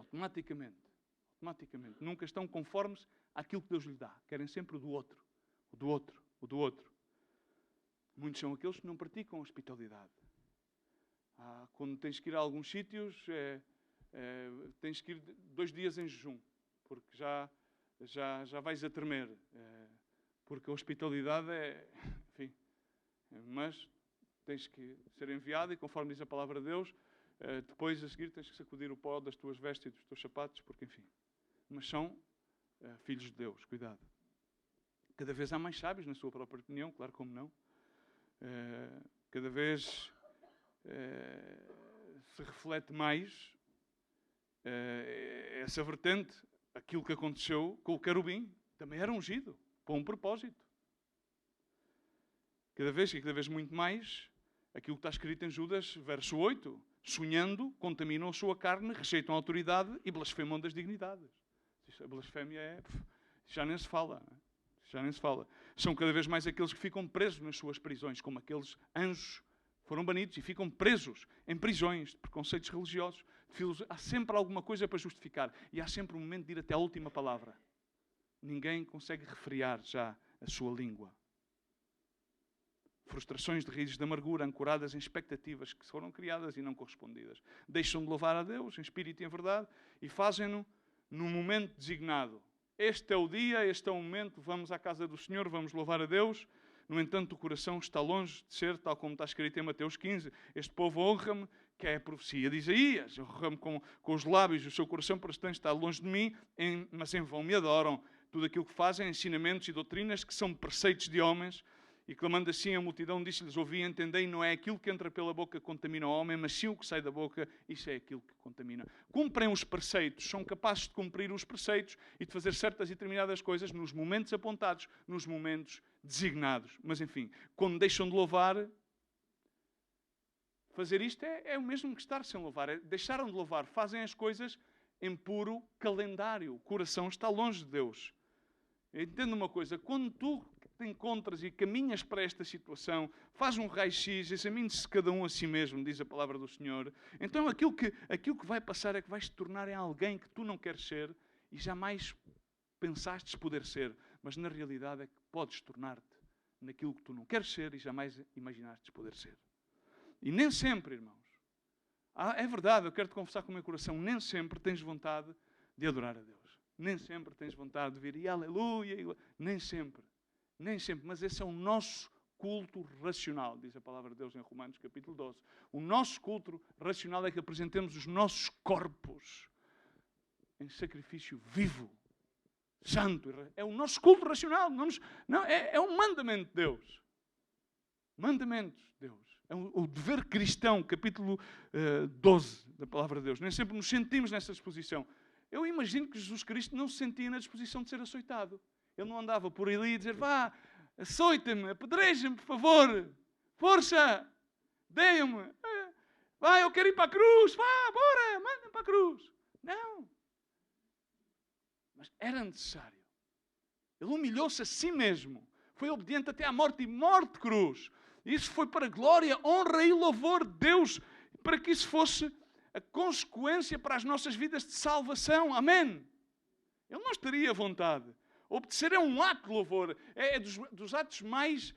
Automaticamente. Nunca estão conformes àquilo que Deus lhe dá. Querem sempre o do outro. O do outro. O do outro. Muitos são aqueles que não praticam hospitalidade. Quando tens que ir a alguns sítios, tens que ir 2 dias em jejum, porque já vais a tremer. Porque a hospitalidade enfim, mas tens que ser enviado e, conforme diz a palavra de Deus, depois a seguir tens que sacudir o pó das tuas vestes e dos teus sapatos, porque enfim. Mas são filhos de Deus, cuidado. Cada vez há mais sábios na sua própria opinião, claro como não. Cada vez se reflete mais essa vertente, aquilo que aconteceu com o querubim, também era ungido, para um propósito. Cada vez muito mais, aquilo que está escrito em Judas, verso 8, sonhando, contaminam a sua carne, rejeitam a autoridade e blasfemam das dignidades. A blasfémia já nem se fala. São cada vez mais aqueles que ficam presos nas suas prisões, como aqueles anjos foram banidos e ficam presos em prisões de preconceitos religiosos. Há sempre alguma coisa para justificar e há sempre um momento de ir até a última palavra. Ninguém consegue refrear já a sua língua. Frustrações de raízes de amargura ancoradas em expectativas que foram criadas e não correspondidas. Deixam de louvar a Deus em espírito e em verdade e fazem-no no momento designado. Este é o dia, este é o momento, vamos à casa do Senhor, vamos louvar a Deus. No entanto, o coração está longe de ser, tal como está escrito em Mateus 15. Este povo honra-me, que é a profecia de Isaías. Honra-me com os lábios, o seu coração, portanto, está longe de mim, mas em vão me adoram. Tudo aquilo que fazem, ensinamentos e doutrinas que são preceitos de homens. E clamando assim, a multidão disse-lhes: ouvi e entendei, não é aquilo que entra pela boca que contamina o homem, mas sim o que sai da boca, isso é aquilo que contamina. Cumprem os preceitos, são capazes de cumprir os preceitos e de fazer certas e determinadas coisas nos momentos apontados, nos momentos designados. Mas enfim, quando deixam de louvar, fazer isto é o mesmo que estar sem louvar. Deixaram de louvar, fazem as coisas em puro calendário. O coração está longe de Deus. Entenda uma coisa, quando tu te encontras e caminhas para esta situação, faz um raio-x, examine-se cada um a si mesmo, diz a palavra do Senhor. Então aquilo que vai passar é que vais te tornar em alguém que tu não queres ser e jamais pensastes poder ser, mas na realidade é que podes tornar-te naquilo que tu não queres ser e jamais imaginastes poder ser. E nem sempre, irmãos, é verdade, eu quero te confessar com o meu coração, nem sempre tens vontade de adorar a Deus. Nem sempre tens vontade de vir e aleluia, nem sempre. Nem sempre, mas esse é o nosso culto racional, diz a palavra de Deus em Romanos capítulo 12. O nosso culto racional é que apresentemos os nossos corpos em sacrifício vivo, santo. É o nosso culto racional. É um mandamento de Deus. Mandamento de Deus. É o dever cristão, capítulo 12 da palavra de Deus. Nem sempre nos sentimos nessa disposição. Eu imagino que Jesus Cristo não se sentia na disposição de ser açoitado. Ele não andava por ali a dizer: vá, açoita-me, apedreja-me, por favor. Força, deem-me. Vai, eu quero ir para a cruz. Vá, bora, manda-me para a cruz. Não. Mas era necessário. Ele humilhou-se a si mesmo. Foi obediente até à morte e morte de cruz. Isso foi para a glória, honra e louvor de Deus, para que isso fosse a consequência para as nossas vidas de salvação. Amém? Ele não estaria à vontade. Obedecer é um ato de louvor. É dos atos mais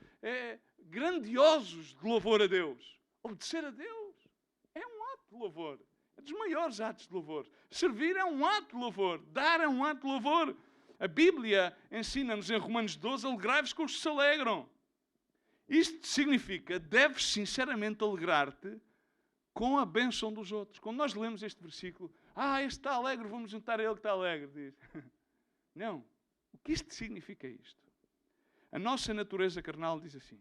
grandiosos de louvor a Deus. Obedecer a Deus é um ato de louvor. É dos maiores atos de louvor. Servir é um ato de louvor. Dar é um ato de louvor. A Bíblia ensina-nos em Romanos 12: alegrai-vos com os que se alegram. Isto significa, deves sinceramente alegrar-te com a bênção dos outros. Quando nós lemos este versículo, este está alegre, vamos juntar a ele que está alegre. Diz. Não. O que isto significa é isto. A nossa natureza carnal diz assim: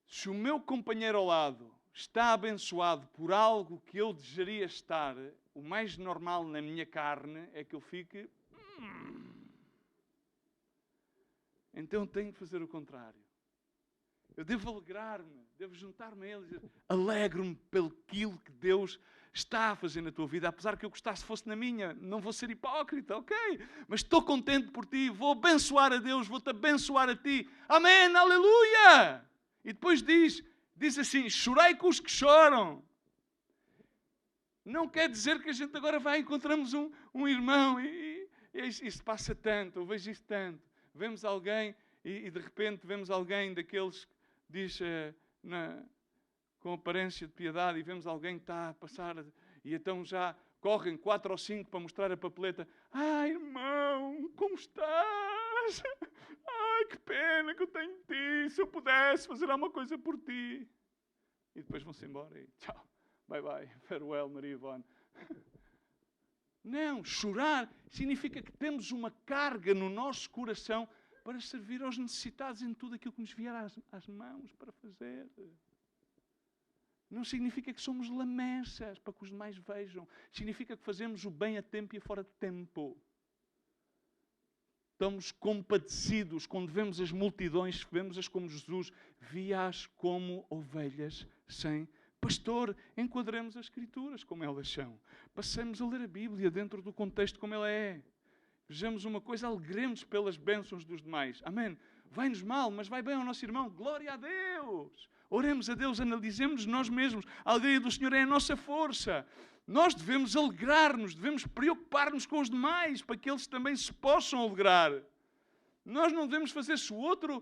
se o meu companheiro ao lado está abençoado por algo que eu desejaria estar, o mais normal na minha carne é que eu fique... Então tenho que fazer o contrário. Eu devo alegrar-me, devo juntar-me a ele e dizer: alegro-me pelo aquilo que Deus está a fazer na tua vida, apesar que eu gostasse fosse na minha. Não vou ser hipócrita, ok? Mas estou contente por ti, vou abençoar a Deus, vou-te abençoar a ti. Amém, aleluia! E depois diz assim: chorai com os que choram. Não quer dizer que a gente agora vai e encontramos um irmão e isso passa tanto, eu vejo isso tanto. Vemos alguém e de repente vemos alguém daqueles que diz com aparência de piedade e vemos alguém que está a passar e então já correm 4 ou 5 para mostrar a papeleta. Ai, irmão, como estás? Ai, que pena que eu tenho de ti. Se eu pudesse fazer alguma coisa por ti. E depois vão-se embora e tchau. Bye, bye. Farewell, Maria Ivone. Não, chorar significa que temos uma carga no nosso coração para servir aos necessitados em tudo aquilo que nos vier às mãos para fazer. Não significa que somos lamechas para que os demais vejam. Significa que fazemos o bem a tempo e a fora de tempo. Estamos compadecidos quando vemos as multidões, vemos-as como Jesus, via-as como ovelhas sem pastor. Enquadremos as Escrituras como elas são. Passemos a ler a Bíblia dentro do contexto como ela é. Vejamos uma coisa, alegremos pelas bênçãos dos demais. Amém. Vai-nos mal, mas vai bem ao nosso irmão. Glória a Deus. Oremos a Deus, analisemos nós mesmos. A alegria do Senhor é a nossa força. Nós devemos alegrar-nos, devemos preocupar-nos com os demais, para que eles também se possam alegrar. Nós não devemos fazer, se o outro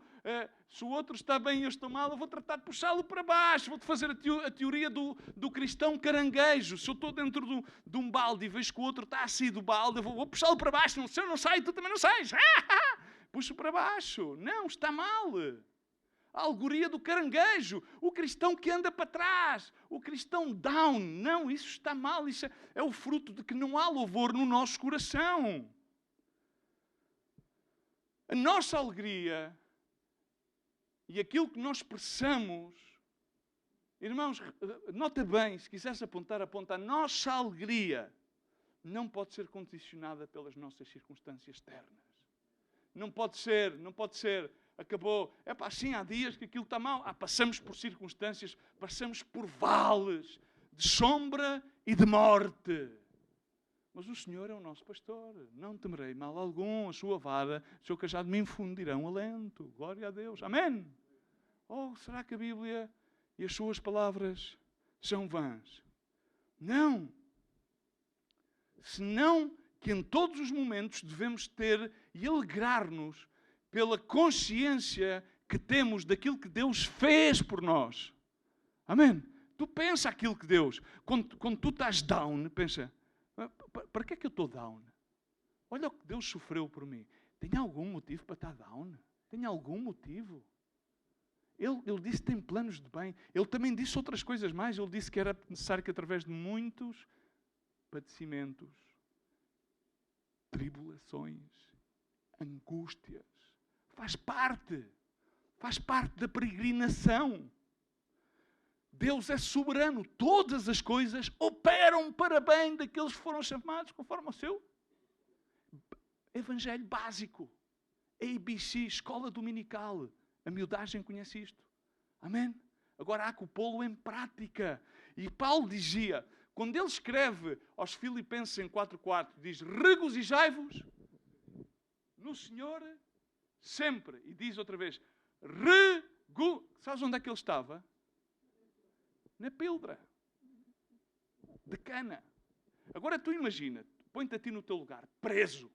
está bem e eu estou mal, eu vou tratar de puxá-lo para baixo. Vou-te fazer a teoria do cristão caranguejo. Se eu estou dentro de um balde e vejo que o outro está a sair do balde, eu vou puxá-lo para baixo. Se eu não saio, tu também não sais. Puxo para baixo. Não, está mal. A alegoria do caranguejo, o cristão que anda para trás, o cristão down. Não, isso está mal, isso é o fruto de que não há louvor no nosso coração. A nossa alegria e aquilo que nós expressamos, irmãos, nota bem, se quiseres apontar, aponta. A nossa alegria não pode ser condicionada pelas nossas circunstâncias externas. Não pode ser. Acabou. Assim há dias que aquilo está mal. Passamos por circunstâncias, passamos por vales de sombra e de morte. Mas o Senhor é o nosso pastor. Não temerei mal algum. A sua vara, o seu cajado me infundirão alento. Glória a Deus. Amém. Será que a Bíblia e as suas palavras são vãs? Não. Senão que em todos os momentos devemos ter e alegrar-nos pela consciência que temos daquilo que Deus fez por nós. Amém? Tu pensa aquilo que Deus... Quando tu estás down, pensa, para que é que eu estou down? Olha o que Deus sofreu por mim. Tem algum motivo para estar down? Tem algum motivo? Ele disse que tem planos de bem. Ele também disse outras coisas mais. Ele disse que era necessário que através de muitos padecimentos, tribulações, angústias, faz parte da peregrinação. Deus é soberano. Todas as coisas operam para bem daqueles que foram chamados conforme o seu evangelho básico. ABC, escola dominical. A miudagem conhece isto. Amém? Agora há que pô-lo em prática. E Paulo dizia, quando ele escreve aos Filipenses em 4:4, diz, regozijai-vos no Senhor sempre. E diz outra vez, sabes onde é que ele estava? Na Piltra de Cana. Agora tu imagina, põe-te a ti no teu lugar, preso,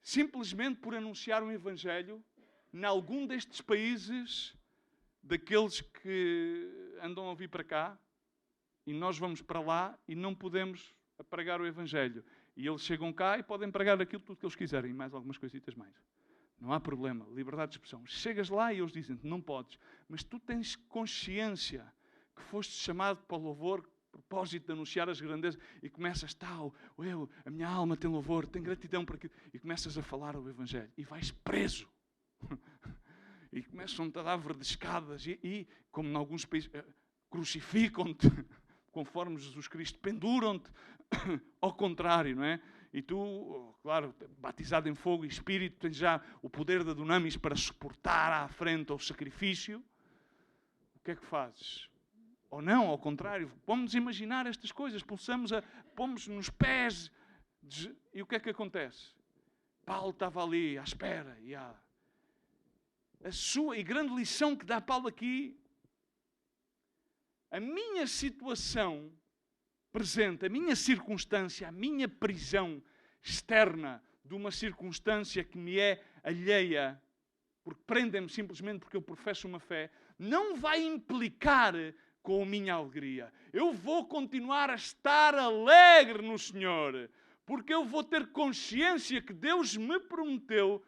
simplesmente por anunciar um evangelho em algum destes países, daqueles que andam a vir para cá, e nós vamos para lá e não podemos pregar o evangelho. E eles chegam cá e podem pregar aquilo tudo que eles quiserem, e mais algumas coisitas mais. Não há problema, liberdade de expressão. Chegas lá e eles dizem-te, não podes. Mas tu tens consciência que foste chamado para o louvor, propósito de anunciar as grandezas, e começas, a minha alma tem louvor, tem gratidão para aquilo, e começas a falar o evangelho, e vais preso. E começam-te a dar verdescadas, e como em alguns países, crucificam-te, conforme Jesus Cristo, penduram-te, ao contrário, não é? E tu, claro, batizado em fogo e espírito, tens já o poder da dunamis para suportar à frente ao sacrifício. O que é que fazes? Ou não, ao contrário, vamos imaginar estas coisas, pomos nos pés, e o que é que acontece? Paulo estava ali à espera, e grande lição que dá Paulo aqui, a minha situação presente, a minha circunstância, a minha prisão externa de uma circunstância que me é alheia, porque prendem-me simplesmente porque eu professo uma fé, não vai implicar com a minha alegria. Eu vou continuar a estar alegre no Senhor, porque eu vou ter consciência que Deus me prometeu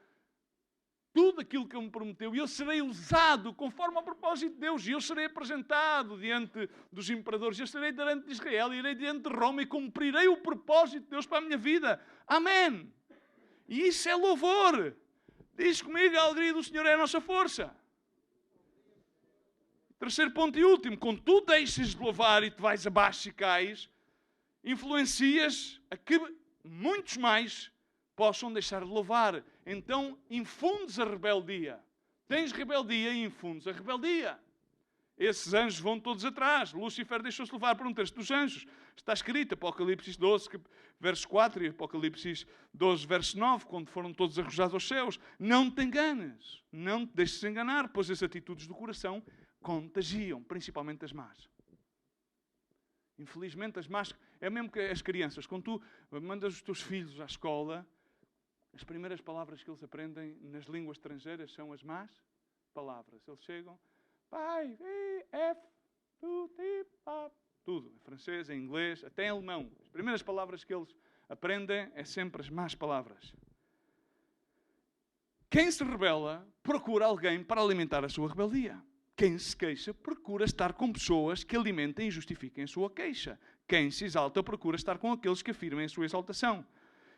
tudo aquilo que Ele me prometeu, e eu serei usado conforme ao propósito de Deus, e eu serei apresentado diante dos imperadores, eu estarei diante de Israel, irei diante de Roma e cumprirei o propósito de Deus para a minha vida. Amém! E isso é louvor. Diz comigo, a alegria do Senhor é a nossa força. Terceiro ponto e último, quando tu deixas de louvar e te vais abaixo e cais, influencias a que muitos mais possam deixar de louvar. Então infundes a rebeldia. Tens rebeldia e infundes a rebeldia. Esses anjos vão todos atrás. Lúcifer deixou-se levar por um terço dos anjos. Está escrito, Apocalipse 12, verso 4 e Apocalipse 12, verso 9, quando foram todos arrojados aos céus. Não te enganes, não te deixes enganar, pois as atitudes do coração contagiam, principalmente as más. Infelizmente as más, é mesmo que as crianças, quando tu mandas os teus filhos à escola, as primeiras palavras que eles aprendem nas línguas estrangeiras são as más palavras. Eles chegam, pai, F, tu, ti, pap, tudo, em francês, em inglês, até em alemão. As primeiras palavras que eles aprendem é sempre as más palavras. Quem se rebela procura alguém para alimentar a sua rebeldia. Quem se queixa procura estar com pessoas que alimentem e justifiquem a sua queixa. Quem se exalta procura estar com aqueles que afirmem a sua exaltação.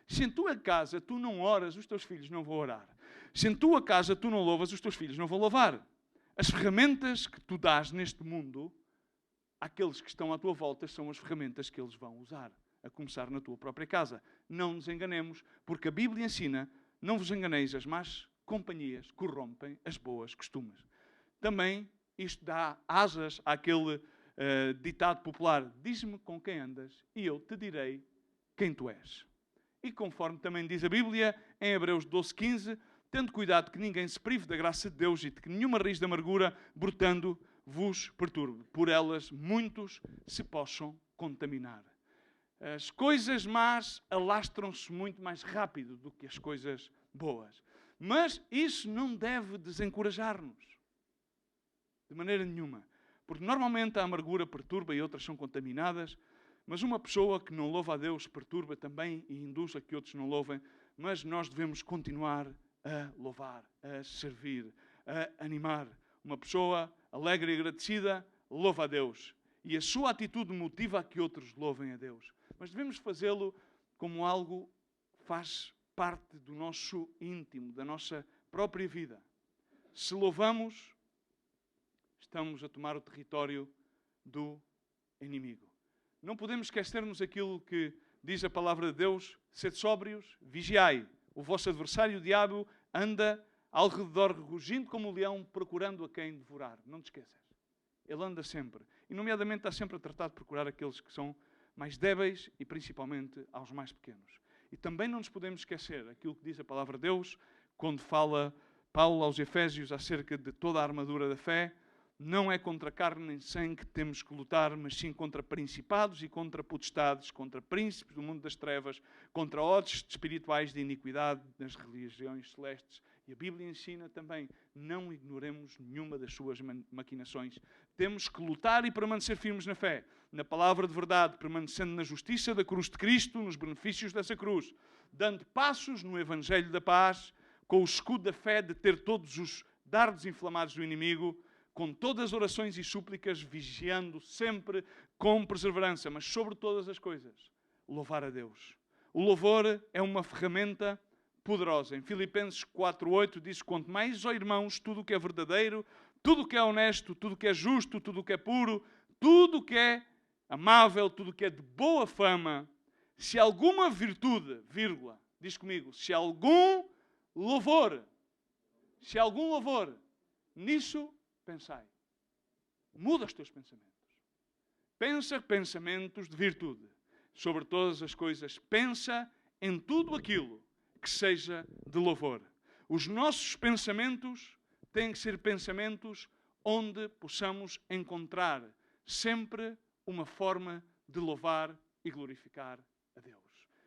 Se em tua casa tu não oras, os teus filhos não vão orar. Se em tua casa tu não louvas, os teus filhos não vão louvar. As ferramentas que tu dás neste mundo, àqueles que estão à tua volta, são as ferramentas que eles vão usar, a começar na tua própria casa. Não nos enganemos, porque a Bíblia ensina, não vos enganeis, as más companhias corrompem as boas costumes. Também isto dá asas àquele ditado popular, diz-me com quem andas e eu te direi quem tu és. E conforme também diz a Bíblia, em Hebreus 12:15, tendo cuidado que ninguém se prive da graça de Deus e de que nenhuma raiz de amargura, brotando, vos perturbe. Por elas muitos se possam contaminar. As coisas más alastram-se muito mais rápido do que as coisas boas. Mas isso não deve desencorajar-nos. De maneira nenhuma. Porque normalmente a amargura perturba e outras são contaminadas. Mas uma pessoa que não louva a Deus perturba também e induz a que outros não louvem. Mas nós devemos continuar a louvar, a servir, a animar. Uma pessoa alegre e agradecida louva a Deus. E a sua atitude motiva a que outros louvem a Deus. Mas devemos fazê-lo como algo que faz parte do nosso íntimo, da nossa própria vida. Se louvamos, estamos a tomar o território do inimigo. Não podemos esquecer-nos aquilo que diz a palavra de Deus, sede sóbrios, vigiai. O vosso adversário, o diabo, anda ao redor rugindo como um leão, procurando a quem devorar. Não te esqueças. Ele anda sempre. E, nomeadamente, está sempre a tratar de procurar aqueles que são mais débeis e, principalmente, aos mais pequenos. E também não nos podemos esquecer aquilo que diz a palavra de Deus, quando fala Paulo aos Efésios acerca de toda a armadura da fé. Não é contra carne nem sangue que temos que lutar, mas sim contra principados e contra potestades, contra príncipes do mundo das trevas, contra hostes espirituais de iniquidade nas religiões celestes. E a Bíblia ensina também, não ignoremos nenhuma das suas maquinações. Temos que lutar e permanecer firmes na fé, na palavra de verdade, permanecendo na justiça da cruz de Cristo, nos benefícios dessa cruz, dando passos no Evangelho da paz, com o escudo da fé de ter todos os dardos inflamados do inimigo, com todas as orações e súplicas, vigiando sempre com perseverança, mas sobre todas as coisas, louvar a Deus. O louvor é uma ferramenta poderosa. Em Filipenses 4:8 diz, quanto mais, ó irmãos, tudo o que é verdadeiro, tudo o que é honesto, tudo o que é justo, tudo o que é puro, tudo o que é amável, tudo o que é de boa fama, se alguma virtude, vírgula, diz comigo, se algum louvor, nisso pensai. Muda os teus pensamentos. Pensa pensamentos de virtude. Sobre todas as coisas, pensa em tudo aquilo que seja de louvor. Os nossos pensamentos têm que ser pensamentos onde possamos encontrar sempre uma forma de louvar e glorificar a Deus.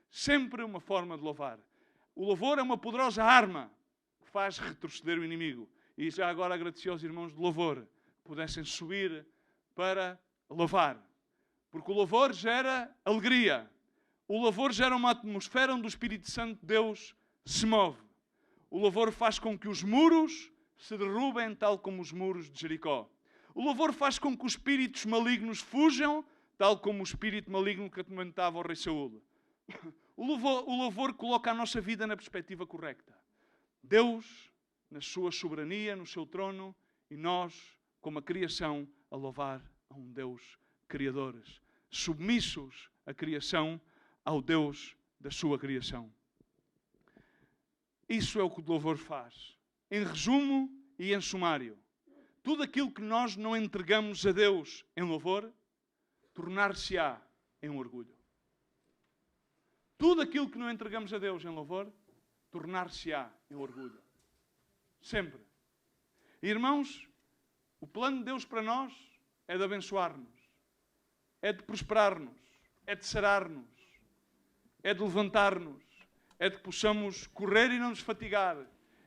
Sempre uma forma de louvar. O louvor é uma poderosa arma que faz retroceder o inimigo. E já agora agradeci aos irmãos de louvor que pudessem subir para louvar. Porque o louvor gera alegria. O louvor gera uma atmosfera onde o Espírito Santo de Deus se move. O louvor faz com que os muros se derrubem, tal como os muros de Jericó. O louvor faz com que os espíritos malignos fujam, tal como o espírito maligno que atormentava o rei Saúl. O louvor coloca a nossa vida na perspectiva correta. Deus, na sua soberania, no seu trono, e nós, como a criação, a louvar a um Deus criador, submissos à criação, ao Deus da sua criação. Isso é o que o louvor faz. Em resumo e em sumário, tudo aquilo que nós não entregamos a Deus em louvor, tornar-se-á em orgulho. Tudo aquilo que não entregamos a Deus em louvor, tornar-se-á em orgulho. Sempre. Irmãos, o plano de Deus para nós é de abençoar-nos, é de prosperar-nos, é de sarar-nos, é de levantar-nos, é de que possamos correr e não nos fatigar,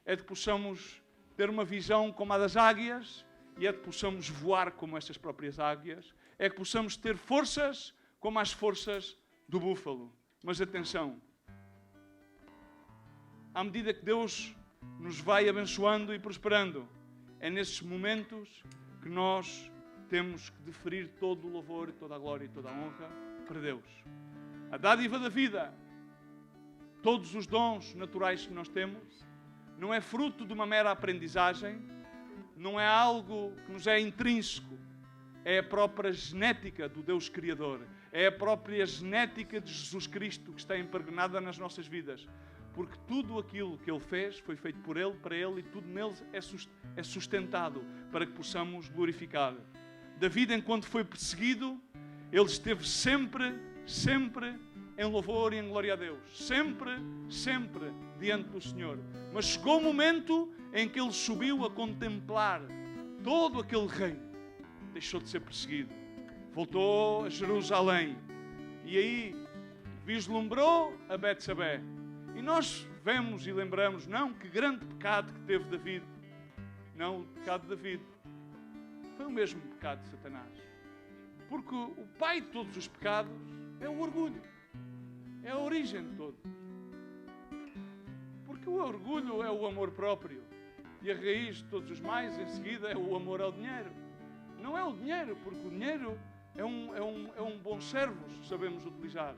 é de que possamos ter uma visão como a das águias e é de que possamos voar como estas próprias águias, é que possamos ter forças como as forças do búfalo. Mas atenção, à medida que Deus nos vai abençoando e prosperando, é nesses momentos que nós temos que deferir todo o louvor, toda a glória e toda a honra para Deus. A dádiva da vida, todos os dons naturais que nós temos, não é fruto de uma mera aprendizagem, não é algo que nos é intrínseco, é a própria genética do Deus Criador, é a própria genética de Jesus Cristo que está impregnada nas nossas vidas, porque tudo aquilo que Ele fez foi feito por Ele, para Ele, e tudo nele é sustentado para que possamos glorificar. David, enquanto foi perseguido, ele esteve sempre em louvor e em glória a Deus. Sempre diante do Senhor. Mas chegou o momento em que ele subiu a contemplar todo aquele reino. Deixou de ser perseguido. Voltou a Jerusalém. E aí vislumbrou a Betsabé. E nós vemos e lembramos, não, que grande pecado que teve David. Não, o pecado de David foi o mesmo pecado de Satanás. Porque o pai de todos os pecados é o orgulho. É a origem de todo. Porque o orgulho é o amor próprio. E a raiz de todos os mais, em seguida, é o amor ao dinheiro. Não é o dinheiro, porque o dinheiro é um bom servo, se sabemos utilizar.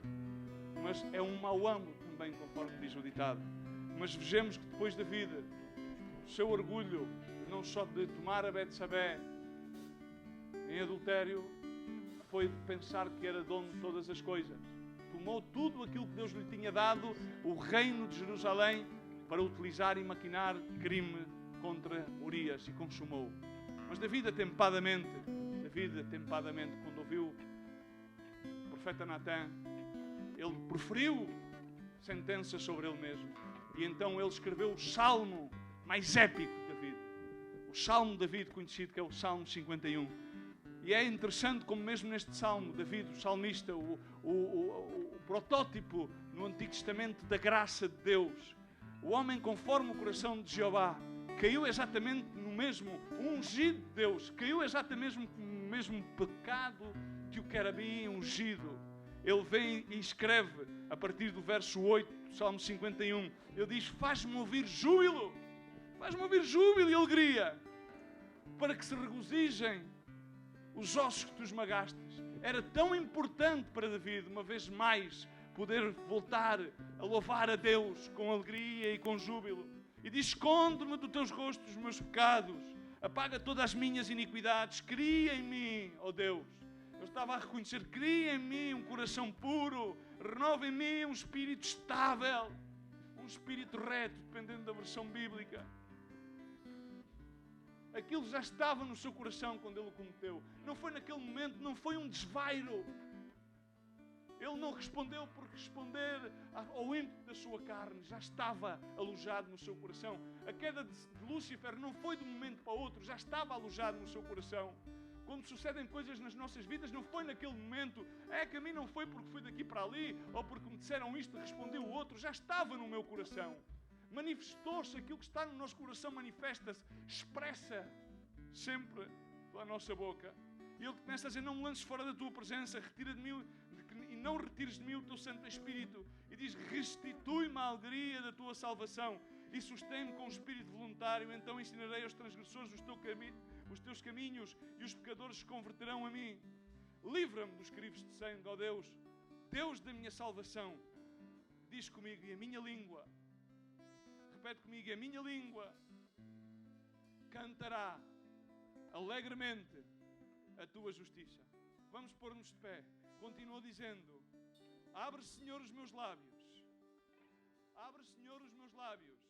Mas é um mau amo também, conforme diz o ditado. Mas vejamos que depois da vida, o seu orgulho, não só de tomar a Betsabé em adultério, foi de pensar que era dono de todas as coisas. Tomou tudo aquilo que Deus lhe tinha dado, o reino de Jerusalém, para utilizar e maquinar crime contra Urias, e consumou. Mas David, atempadamente, quando ouviu o profeta Natã, ele proferiu sentença sobre ele mesmo. E então ele escreveu o salmo mais épico de David. O salmo de David, conhecido que é o Salmo 51. E é interessante como mesmo neste salmo, David, o salmista, o protótipo no Antigo Testamento da graça de Deus, o homem conforme o coração de Jeová, caiu exatamente no mesmo ungido de Deus, caiu exatamente no mesmo pecado que o querubim ungido. Ele vem e escreve, a partir do verso 8 do Salmo 51, ele diz: faz-me ouvir júbilo e alegria, para que se regozijem os ossos que tu esmagastes. Era tão importante para David, uma vez mais, poder voltar a louvar a Deus com alegria e com júbilo. E diz: esconde-me do teus rostos os meus pecados, apaga todas as minhas iniquidades, cria em mim, ó Deus. Eu estava a reconhecer: cria em mim um coração puro, renova em mim um espírito estável, um espírito reto, dependendo da versão bíblica. Aquilo já estava no seu coração quando ele o cometeu. Não foi naquele momento, não foi um desvairo. Ele não respondeu por responder ao ímpeto da sua carne. Já estava alojado no seu coração. A queda de Lúcifer não foi de um momento para o outro. Já estava alojado no seu coração. quando sucedem coisas nas nossas vidas, não foi naquele momento. É que a mim não foi porque fui daqui para ali, ou porque me disseram isto, respondeu o outro. Já estava no meu coração. Manifestou-se, aquilo que está no nosso coração manifesta-se, expressa sempre pela nossa boca. E Ele começa a dizer, não me lances fora da tua presença, retira de mim, e não retires de mim o teu Santo Espírito. E diz, restitui-me a alegria da tua salvação e sustém-me com o espírito voluntário. Então ensinarei aos transgressores os teus caminhos e os pecadores se converterão a mim. Livra-me dos crivos de sangue, ó Deus, Deus da minha salvação. Diz comigo, e a minha língua, repete comigo, e a minha língua cantará alegremente a tua justiça. Vamos pôr-nos de pé. Continua dizendo, abre, Senhor, os meus lábios. Abre, Senhor, os meus lábios.